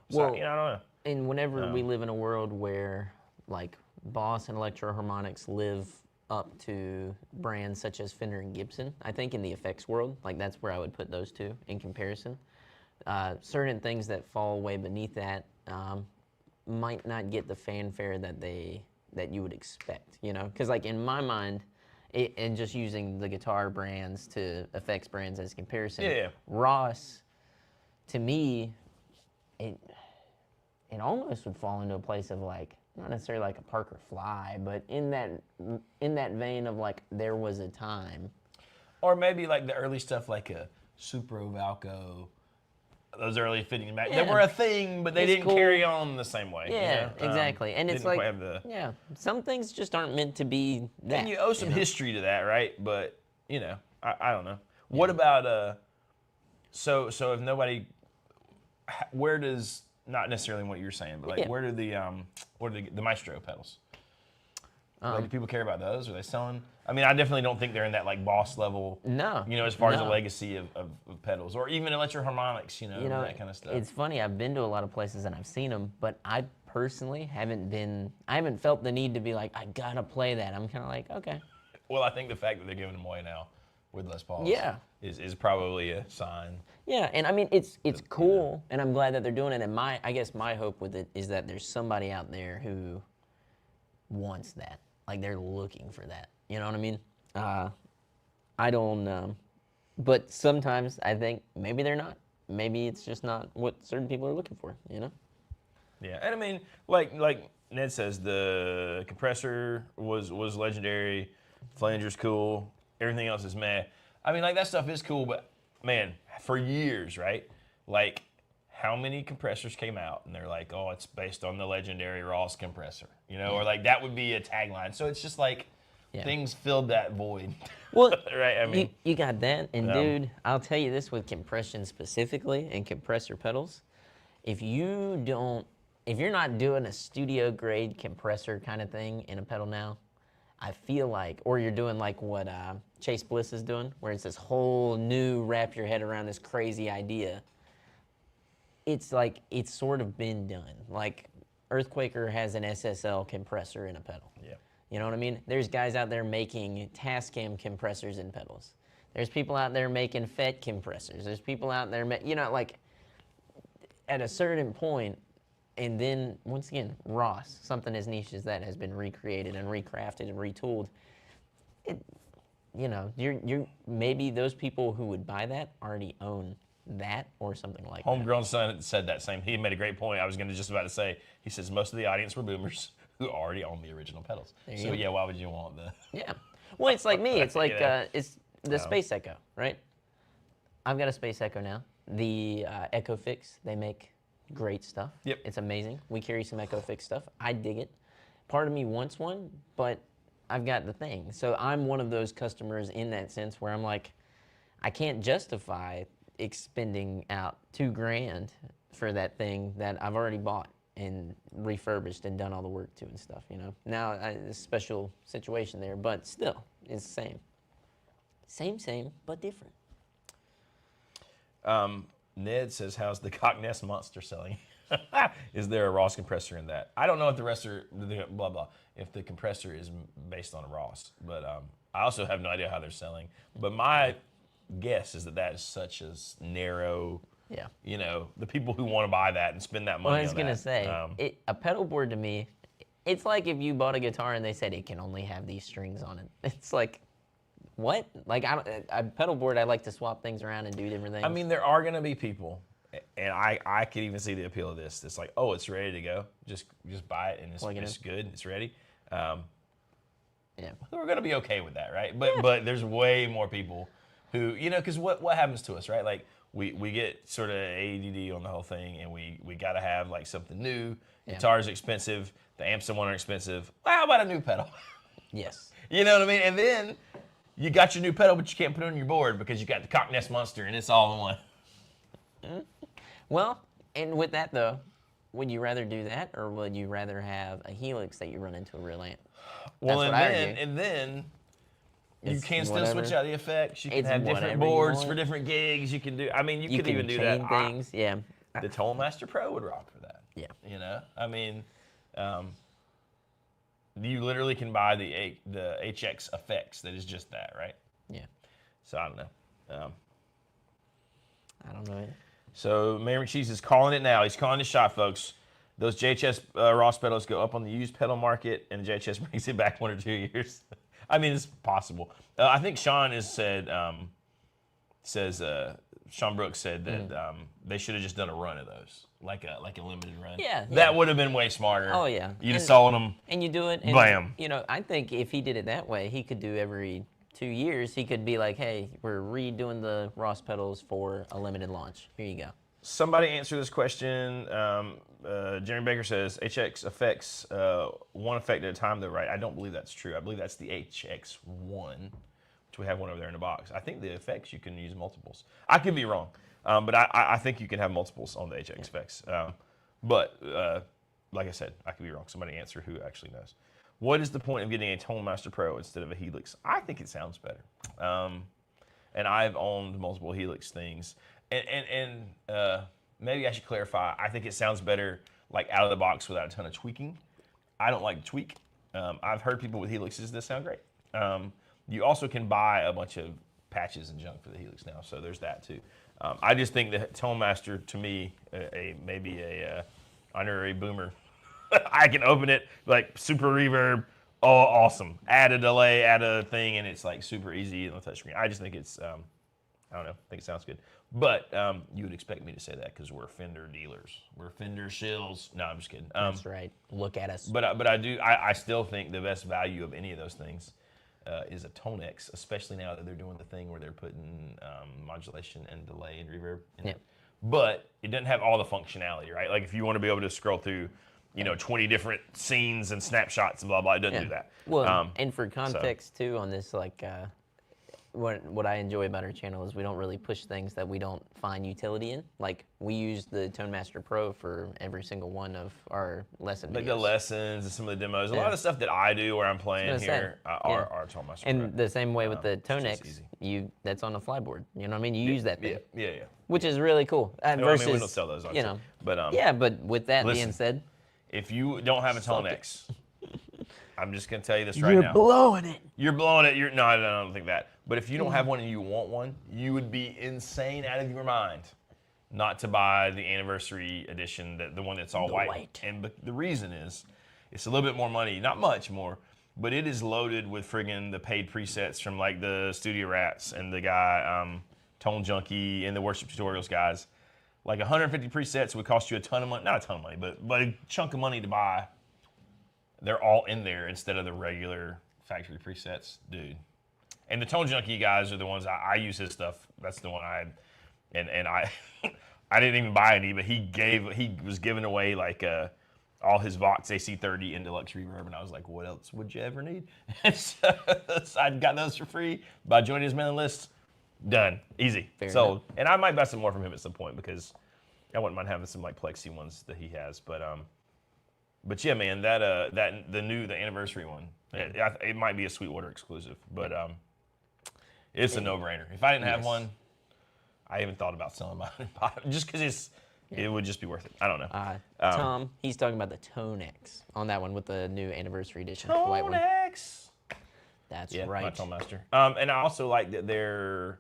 don't know. And whenever we live in a world where, like, Boss and Electro Harmonics live up to brands such as Fender and Gibson, I think in the effects world, like, that's where I would put those two in comparison. Certain things that fall way beneath that might not get the fanfare that you would expect, you know? Because, like, in my mind, and just using the guitar brands to effects brands as comparison, Ross, to me, it almost would fall into a place of, like, not necessarily like a Parker Fly, but in that vein of, like, there was a time. Or maybe like the early stuff like a Supro Valco. Those early fitting back, they were a thing, but they didn't carry on the same way. Yeah, you know? Exactly. And it's like, some things just aren't meant to be that. And you owe some history to that, right? But, you know, I don't know. What about, so if nobody, where does, not necessarily what you're saying, but like, where do the Maestro pedals? Like, do people care about those? Are they selling? I mean, I definitely don't think they're in that, like, Boss level. No. You know, as far as a legacy of pedals, or even Electro Harmonics, you know, that kind of stuff. It's funny. I've been to a lot of places and I've seen them, but I personally haven't felt the need to be like, I gotta play that. I'm kind of like, okay. Well, I think the fact that they're giving them away now with Les Pauls is probably a sign. Yeah, and I mean, it's cool, and I'm glad that they're doing it. And I guess my hope with it is that there's somebody out there who wants that. Like, they're looking for that. You know what I mean? I don't, but sometimes I think maybe they're not. maybe it's just not what certain people are looking for, you know? Yeah, and I mean, like Ned says, the compressor was legendary, flanger's cool, everything else is meh. I mean, like that stuff is cool, but man, for years, right? Like, how many compressors came out and they're like, oh, it's based on the legendary Ross compressor, you know, or like that would be a tagline. So it's just like things filled that void. Well, right? I mean, you got that, and dude, I'll tell you this with compression specifically and compressor pedals, if you're not doing a studio grade compressor kind of thing in a pedal now, I feel like, or you're doing like what Chase Bliss is doing, where it's this whole new wrap your head around this crazy idea. It's like it's sort of been done. Like Earthquaker has an SSL compressor in a pedal. yeah. You know what I mean? There's guys out there making Tascam compressors in pedals. There's people out there making FET compressors. There's people out there, you know, like at a certain point, and then once again, Ross, something as niche as that has been recreated and recrafted and retooled. You know, you're maybe those people who would buy that already own that or something like that. Homegrown Son said that same. He made a great point. I was just about to say. He says most of the audience were boomers who already own the original pedals. So yeah, why would you want the? Yeah. Well, it's like me. It's like Yeah. it's the Space Echo, right? I've got a Space Echo now. The Echo Fix, they make great stuff. Yep. It's amazing. We carry some Echo Fix stuff. I dig it. Part of me wants one, but I've got the thing. So I'm one of those customers in that sense where I'm like, I can't justify expending out $2,000 for that thing that I've already bought and refurbished and done all the work to and stuff, you know. Now, it's a special situation there, but still, it's the same. Same, but different. Ned says, how's the Cockness Monster selling? Is there a Ross compressor in that? I don't know if if the compressor is based on a Ross, but I also have no idea how they're selling. But my guess is that is such a narrow, you know, the people who want to buy that and spend that money on that. Well, I was going to say, a pedal board to me, it's like if you bought a guitar and they said it can only have these strings on it. It's like, what? Like, a pedal board, I like to swap things around and do different things. I mean, there are going to be people, and I could even see the appeal of this. It's like, oh, it's ready to go. Just buy it, and it's good. It's ready. Yeah. We're going to be okay with that, right? But there's way more people who, you know, because what happens to us, right? Like, we get sort of ADD on the whole thing, and we got to have, like, something new. Yeah. Guitar's expensive. The amps and one are expensive. Well, how about a new pedal? Yes. You know what I mean? And then you got your new pedal, but you can't put it on your board because you got the Cockness Monster, and it's all in one. Well, and with that, though, would you rather do that, or would you rather have a Helix that you run into a real amp? Well, and then you can still switch out the effects. You can have different boards for different gigs. You can do. I mean, you could even do that. Things, yeah. The Tollmaster Pro would rock for that. Yeah. You know, I mean, you literally can buy the HX effects that is just that, right? Yeah. So I don't know. I don't know. So Mary McCheese is calling it now. He's calling the shot, folks. Those JHS Ross pedals go up on the used pedal market, and JHS brings it back 1 or 2 years. I mean, it's possible. I think Sean has said, Sean Brooks said that they should have just done a run of those, like a limited run. Yeah. That would have been way smarter. Oh, yeah. You'd have sold them. And you do it. And, Bam. You know, I think if he did it that way, he could do every 2 years. He could be like, hey, we're redoing the Ross pedals for a limited launch. Here you go. Somebody answer this question. Jeremy Baker says, HX effects one effect at a time, though, right? I don't believe that's true. I believe that's the HX1, which we have one over there in the box. I think the effects, you can use multiples. I could be wrong, but I think you can have multiples on the HX effects. But like I said, I could be wrong. Somebody answer who actually knows. What is the point of getting a Tonemaster Pro instead of a Helix? I think it sounds better. And I've owned multiple Helix things. And maybe I should clarify. I think it sounds better like out of the box without a ton of tweaking. I don't like to tweak. I've heard people with Helixes that sound great. You also can buy a bunch of patches and junk for the Helix now, so there's that too. I just think the Tonemaster, to me, maybe a honorary boomer. I can open it like super reverb, oh awesome. Add a delay, add a thing, and it's like super easy on the touchscreen. I just think it's I don't know. I think it sounds good. But you would expect me to say that because we're Fender dealers. We're Fender shills. No, I'm just kidding. That's right. Look at us. But I still think the best value of any of those things is a Tonex, especially now that they're doing the thing where they're putting modulation and delay and reverb in it. But it doesn't have all the functionality, right? Like if you want to be able to scroll through, 20 different scenes and snapshots and blah blah, it doesn't do that. Well, and for context too on this, like what I enjoy about our channel is we don't really push things that we don't find utility in. Like we use the Tone Master Pro for every single one of our lesson Like videos. the lessons and some of the demos. A lot of the stuff that I do where I'm playing here are Tone Master Pro. And the same way with the just Tonex, easy. That's on a flyboard. You know what I mean? You use that thing. Yeah. Which is really cool. No, Versus, we don't sell those, obviously. But yeah, but with that listen, being said, if you don't have a Tonex, I'm just gonna tell you this right you're now. blowing it. You're blowing it. No, I don't think that. But if you don't have one and you want one, you would be insane out of your mind not to buy the anniversary edition, the one that's all white. And the reason is, it's a little bit more money, not much more, but it is loaded with friggin' the paid presets from like the Studio Rats and the guy Tone Junkie and the Worship Tutorials guys. Like 150 presets would cost you a ton of money, not a ton of money, but a chunk of money to buy. They're all in there instead of the regular factory presets, dude. And the Tone Junkie guys are the ones I use his stuff. That's the one I had, and I I didn't even buy any, but he was giving away like all his Vox AC30 and Deluxe Reverb, and I was like, what else would you ever need? And so I got those for free by joining his mailing list. Done, easy, sold. And I might buy some more from him at some point because I wouldn't mind having some like Plexi ones that he has, But yeah, man, the anniversary one, it might be a Sweetwater exclusive, but it's a no-brainer. If I didn't have one, I even thought about selling mine just because it would just be worth it. I don't know. Tom, he's talking about the Tonex on that one with the new anniversary edition. White one. Tonex. That's Yeah, right. my Tone Master. And I also like that they're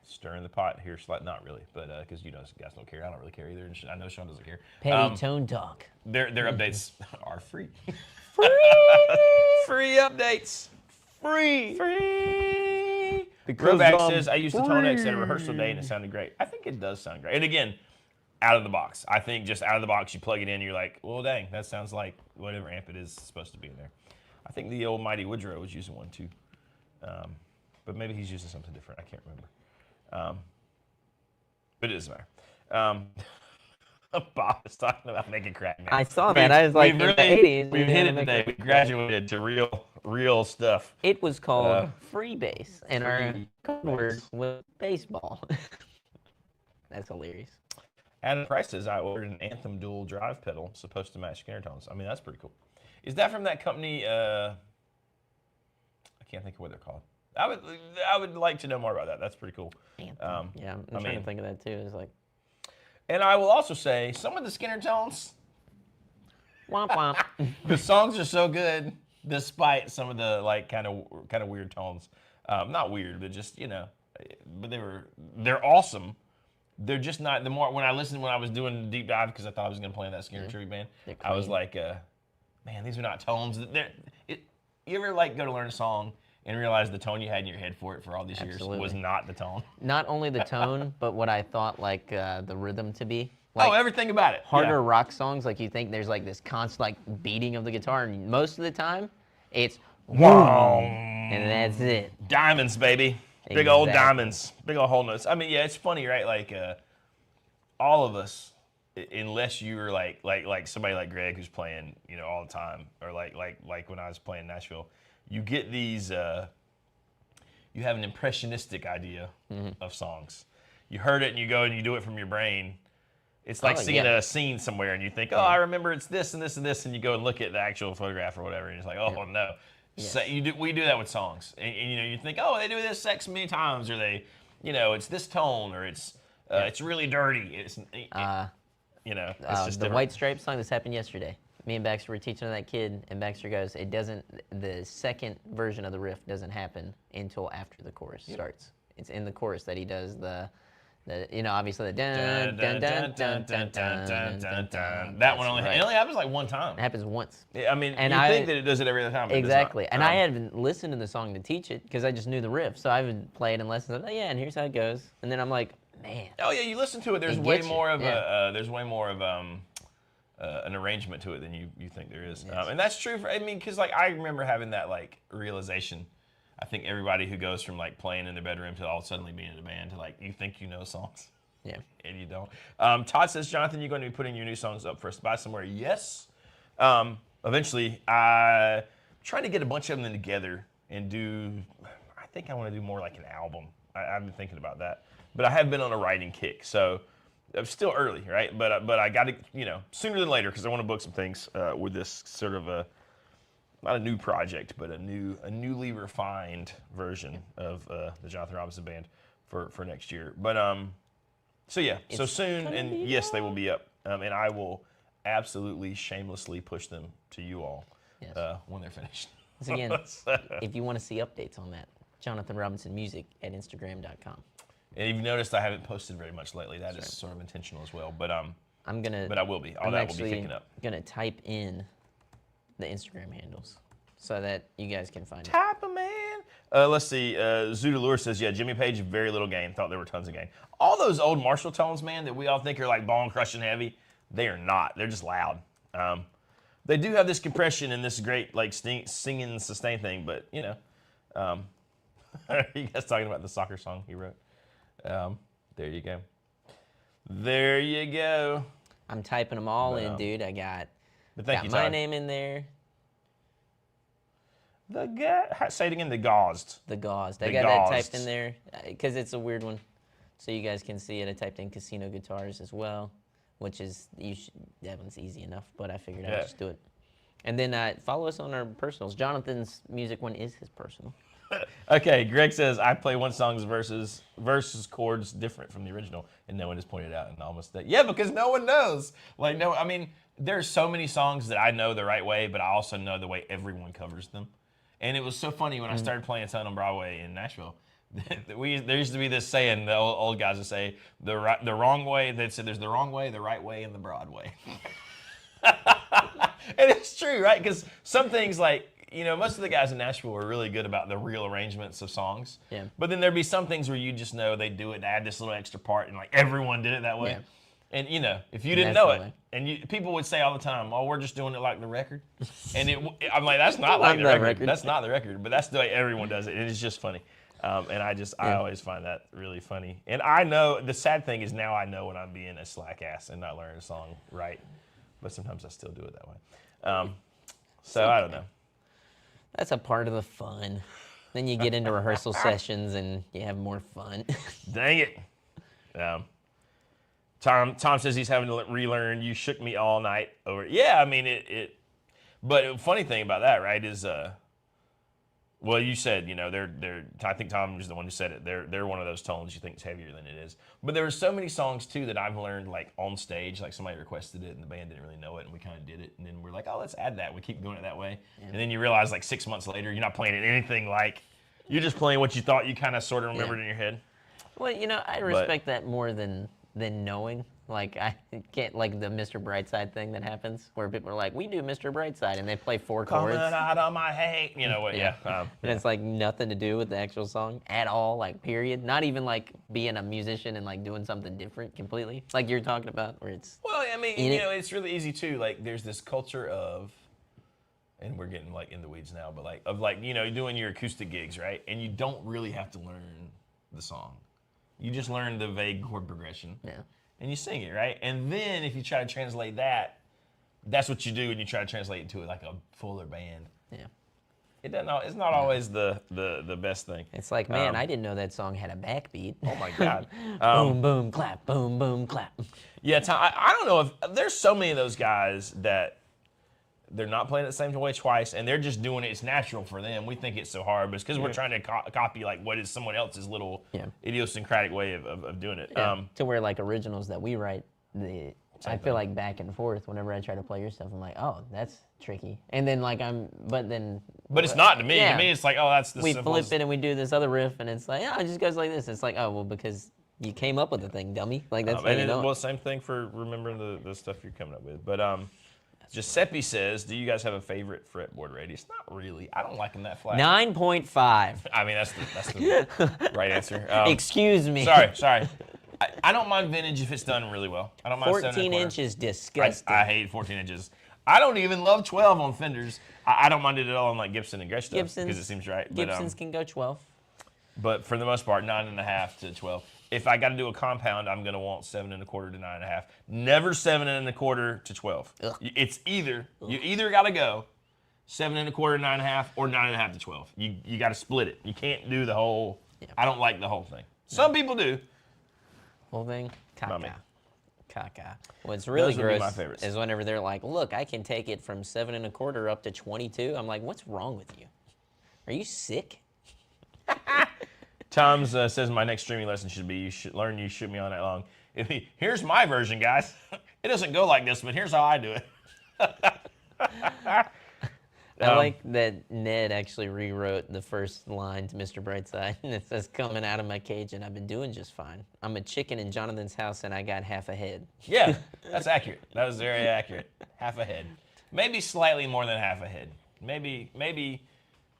stirring the pot here, not really, but because you guys don't care. I don't really care either. And I know Sean doesn't care. Petty Tone Talk. Their updates are free. Free updates. Free. Roback says, I used the Tonex at a rehearsal day and it sounded great. I think it does sound great. And again, out of the box. I think just out of the box, you plug it in, you're like, well, dang, that sounds like whatever amp it is supposed to be in there. I think the old Mighty Woodrow was using one too. But maybe he's using something different. I can't remember. But it doesn't matter. Bob was talking about making crack, man. I saw that. I was like, in the 80s. We've hit it today. We graduated to real stuff. It was called freebase, and our code word was baseball. That's hilarious. Adam Price says, I ordered an Anthem dual drive pedal supposed to match Skinner tones. I mean, that's pretty cool. Is that from that company? I can't think of what they're called. I would like to know more about that. That's pretty cool. Anthem. Yeah, I'm trying to think of that too. It's like, and I will also say some of the Skinner tones. womp womp. The songs are so good, despite some of the like kind of weird tones. Not weird, but just but they're awesome. They're just not. When I was doing the deep dive because I thought I was gonna play in that Skinner tribute band, I was like, man, these are not tones. You ever like go to learn a song and realize the tone you had in your head for it for all these years was not the tone? Not only the tone, but what I thought like the rhythm to be. Like, everything about it. Harder rock songs, like you think there's like this constant like beating of the guitar, and most of the time, it's wow, and that's it. Diamonds, baby. Big old diamonds. Big old whole notes. I mean, yeah, it's funny, right? Like all of us, unless you were like somebody like Greg who's playing, all the time, or like when I was playing Nashville, you get these. You have an impressionistic idea of songs. You heard it and you go and you do it from your brain. It's like seeing a scene somewhere and you think, I remember it's this and this and this, and you go and look at the actual photograph or whatever, and it's like, no. Yes. So we do that with songs, and you think, they do this sex many times, or they, it's this tone, or it's really dirty. It's it's just the White Stripes song. This happened yesterday. Me and Baxter were teaching that kid, and Baxter goes, the second version of the riff doesn't happen until after the chorus starts. It's in the chorus that he does obviously the dun dun dun dun dun dun dun dun. That one it only happens like one time. It happens once. I mean, you think that it does it every other time. But exactly. It does not. And I hadn't listened to the song to teach it because I just knew the riff, so I would play it in lessons. And here's how it goes. And then I'm like, man. Oh yeah, you listen to it. There's It way gets you, more of yeah. there's way more of an arrangement to it than you think there is, Yes. and that's true. I mean, because like I remember having that like realization. I think everybody who goes from like playing in their bedroom to all suddenly being in a band to like you think you know songs. Yeah. And you don't. Todd says, Jonathan, you're going to be putting your new songs up for us to buy somewhere. Yes. Eventually, I'm trying to get a bunch of them together and do, I think I want to do more like an album. I've been thinking about that. But I have been on a writing kick. So I'm still early, right? But I got to, sooner than later because I want to book some things with this sort of not a new project, but a newly refined version of the Jonathan Robinson Band for next year. But, so yeah, so soon, and yes, they will be up, and I will absolutely shamelessly push them to you all when they're finished. Once again, if you want to see updates on that, Jonathan Robinson Music at Instagram.com. And you've noticed I haven't posted very much lately. That is sort of intentional as well, but I will be. All that will be kicking up. I'm gonna type in the Instagram handles so that you guys can find it. Type them in. Let's see. Zoodalure says, yeah, Jimmy Page, very little gain. Thought there were tons of gain. All those old Marshall tones, man, that we all think are like bone crushing heavy, they are not. They're just loud. They do have this compression and this great like singing sustain thing, but are you guys talking about the soccer song he wrote? There you go. There you go. I'm typing them all in, dude. I got my name in there. Say it again. The Gauzed. The Gauzed. I got that typed in there because it's a weird one, so you guys can see it. I typed in Casino Guitars as well, which is that one's easy enough, but I figured I'd just do it. And then follow us on our personals. Jonathan's music one is his personal. Okay, Greg says I play one song's verses chords different from the original, and no one has pointed out and almost that. Yeah, because no one knows. Like no, I mean, there's so many songs that I know the right way, but I also know the way everyone covers them. And it was so funny when I started playing a ton on Broadway in Nashville. There used to be this saying, the old guys would say, the wrong way. They said there's the wrong way, the right way, and the broad way. And it's true, right? Because some things like, most of the guys in Nashville were really good about the real arrangements of songs. Yeah. But then there'd be some things where you just know they do it to add this little extra part, and like everyone did it that way. Yeah. And if you didn't know it, and people would say all the time, "Oh, we're just doing it like the record," and I'm like, "That's not like the record. That's not the record." But that's the way everyone does it, and it's just funny. And I always find that really funny. And I know the sad thing is now I know when I'm being a slack ass and not learning a song right, but sometimes I still do it that way. So I don't know. That's a part of the fun. Then you get into rehearsal sessions and you have more fun. Dang it. Tom says he's having to relearn "You Shook Me All Night" over. Yeah, I mean it. But the funny thing about that, right, is well, you said they're. I think Tom was the one who said it. They're one of those tones you think is heavier than it is. But there were so many songs too that I've learned like on stage, like somebody requested it and the band didn't really know it, and we kind of did it, and then we're like, oh, let's add that. We keep doing it that way, and then you realize like 6 months later, you're not playing it anything like. You're just playing what you thought you kind of sort of remembered in your head. Well, I respect that more than knowing. Like I can't like the Mr. Brightside thing that happens where people are like, we do Mr. Brightside and they play 4 chords. Coming out of my hate, what? Yeah. And it's like nothing to do with the actual song at all, like period. Not even like being a musician and like doing something different completely, like you're talking about, where it's. Well, I mean, it's really easy too. Like there's this culture of, and we're getting like in the weeds now, but doing your acoustic gigs, right? And you don't really have to learn the song. You just learn the vague chord progression. Yeah. And you sing it, right? And then if you try to translate that, that's what you do, and you try to translate it to like a fuller band. Yeah. It doesn't. It's not always the best thing. It's like, man, I didn't know that song had a backbeat. Oh my God. Boom, boom, clap, boom, boom, clap. Yeah, Tom, I don't know if there's so many of those guys that they're not playing it the same way twice, and they're just doing it. It's natural for them. We think it's so hard, but it's because we're trying to copy like what is someone else's little idiosyncratic way of doing it. Yeah. To where like originals that we write, I feel like back and forth whenever I try to play your stuff. I'm like, oh, that's tricky, and then like But it's not to me. To me, it's like, oh, that's the we simplest. flip it and we do this other riff, and it's like, it just goes like this. It's like, oh, well, because you came up with the thing, dummy. Like that's well, same thing for remembering the stuff you're coming up with, but Giuseppe says, do you guys have a favorite fretboard radius? Not really. I don't like them that flat. 9.5. I mean, that's the right answer. Excuse me. Sorry. I don't mind vintage if it's done really well. I don't mind 14 inch is disgusting. I hate 14 inches. I don't even love 12 on fenders. I don't mind it at all on like Gibson and Gretsch stuff because it seems right. Gibsons can go 12. But for the most part, 9.5 to 12. If I got to do a compound, I'm gonna want 7 1/4 to 9.5. Never 7 1/4 to 12. Ugh. It's either you either got to go 7 1/4 9.5 or 9.5 to 12. You got to split it. You can't do the whole. Yeah. I don't like the whole thing. Some people do. Whole thing, Not me. caca. What's really Those would be my gross favorites. is whenever they're like, look, I can take it from 7 1/4 up to 22. I'm like, what's wrong with you? Are you sick? Tom says my next streaming lesson should be you should learn you shoot me all night long. Here's my version, guys. It doesn't go like this, but here's how I do it. I like that Ned actually rewrote the first line to Mr. Brightside, and it says, coming out of my cage, and I've been doing just fine. I'm a chicken in Jonathan's house, and I got half a head. Yeah, that's accurate. That was very accurate. Half a head. Maybe slightly more than half a head. Maybe,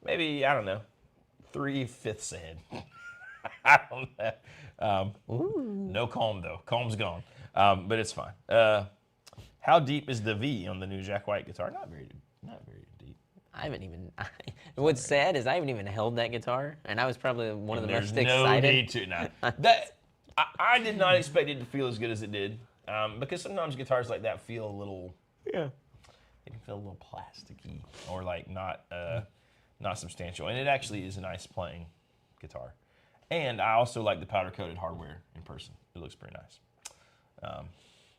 I don't know, 3/5 a head. I don't know. No comb, though. Comb's gone. But it's fine. How deep is the V on the new Jack White guitar? Not very deep. I haven't even. What's sad is I haven't even held that guitar, and I was probably one of the most There's no excited. need to. No. I did not expect it to feel as good as it did, because sometimes guitars like that feel a little. Yeah. They can feel a little plasticky or like not substantial, and it actually is a nice playing guitar. And I also like the powder coated hardware in person. It looks pretty nice.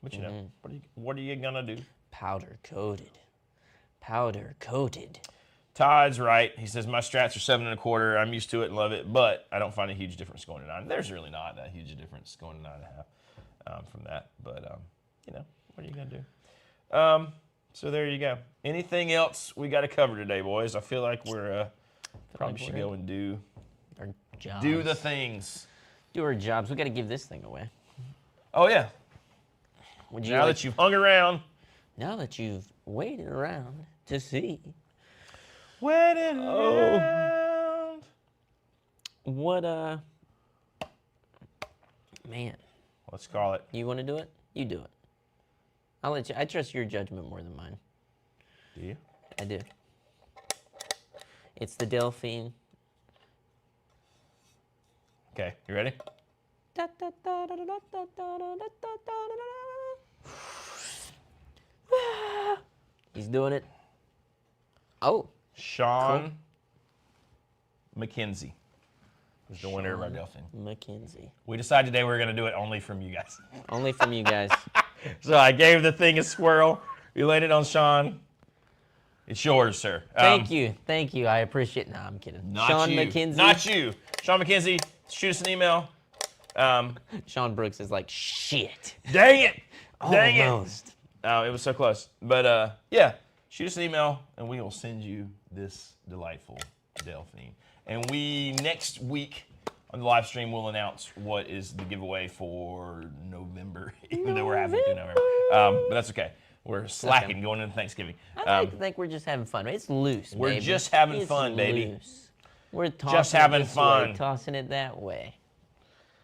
But you know, what are you gonna do? Powder coated. Powder coated. Todd's right. He says, my strats are 7 1/4. I'm used to it and love it, but I don't find a huge difference going to 9. There's really not that huge a difference going to 9.5 from that. But, you know, what are you going to do? So there you go. Anything else we got to cover today, boys? I feel like we're probably should go and do Our jobs. the things. Do our jobs. We got to give this thing away. Oh, yeah. Would you Now that you've hung around. Now that you've waited around to see. Waiting around. What, man. Let's call it. You want to do it? You do it. I'll let you. I trust your judgment more than mine. Do you? I do. It's the Delphine. Okay, you ready? He's doing it. Oh. Sean McKenzie was the winner of our Delphine. McKenzie. We decided today we were going to do it only from you guys. Only from you guys. So I gave the thing a swirl. You laid it on Sean. It's yours, sir. Thank you. Thank you. I appreciate it. No, I'm kidding. Not Sean you. McKenzie. Not you. Sean McKenzie, shoot us an email. Sean Brooks is like, shit. Dang it. Dang Almost. it. Oh, it was so close. But yeah, shoot us an email and we will send you this delightful Delphine. And we, next week on the live stream, will announce what is the giveaway for November, even though we're halfway through November. But that's okay. We're slacking going into Thanksgiving. I think we're just having fun. It's loose, We're baby. just having It's fun, baby. Loose. We're tossing Just having it this fun. way, tossing it that way.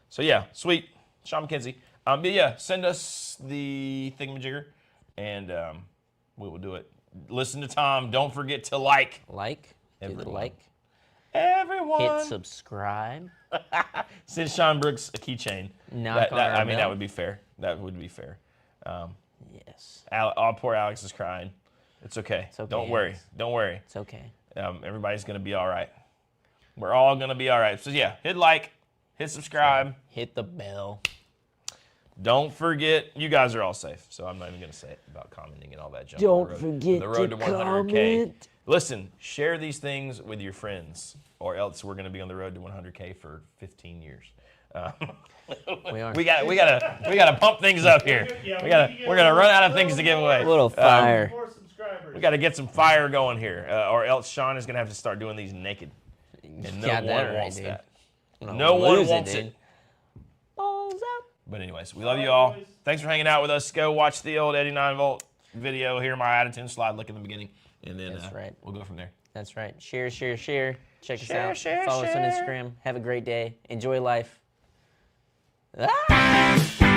So yeah, sweet. Sean McKenzie. But yeah, send us the thingamajigger and we will do it. Listen to Tom. Don't forget to like. Like. Do the Everyone. like. Everyone. Hit subscribe. Send Sean Brooks a keychain. Knock on our I mean, that bell. would be fair. That would be fair. Yes. Poor Alex is crying. It's okay. It's okay, Don't worry. Alex. Don't worry. It's okay. Everybody's going to be all right. We're all going to be all right. So yeah, hit like, hit subscribe. Hit the bell. Don't forget, you guys are all safe, so I'm not even going to say it about commenting and all that junk. Don't on forget the road to 100K. comment. Listen, share these things with your friends, or else we're going to be on the road to 100K for 15 years. We are. We gotta pump things up here. Yeah, We're gonna run out of things to give away. A little fire. More subscribers. We gotta get some fire going here, or else Sean is gonna have to start doing these naked, and no Got one that right, wants dude. that. I'm No gonna one lose wants dude. it. Balls up. But anyways, we love you all. Thanks for hanging out with us. Go watch the old 89-volt video. Hear my attitude slide look in the beginning, and then That's right. we'll go from there. That's right. Share, share, share. Check us Share, out. share, Follow us on share. Instagram. Have a great day. Enjoy life. Ah!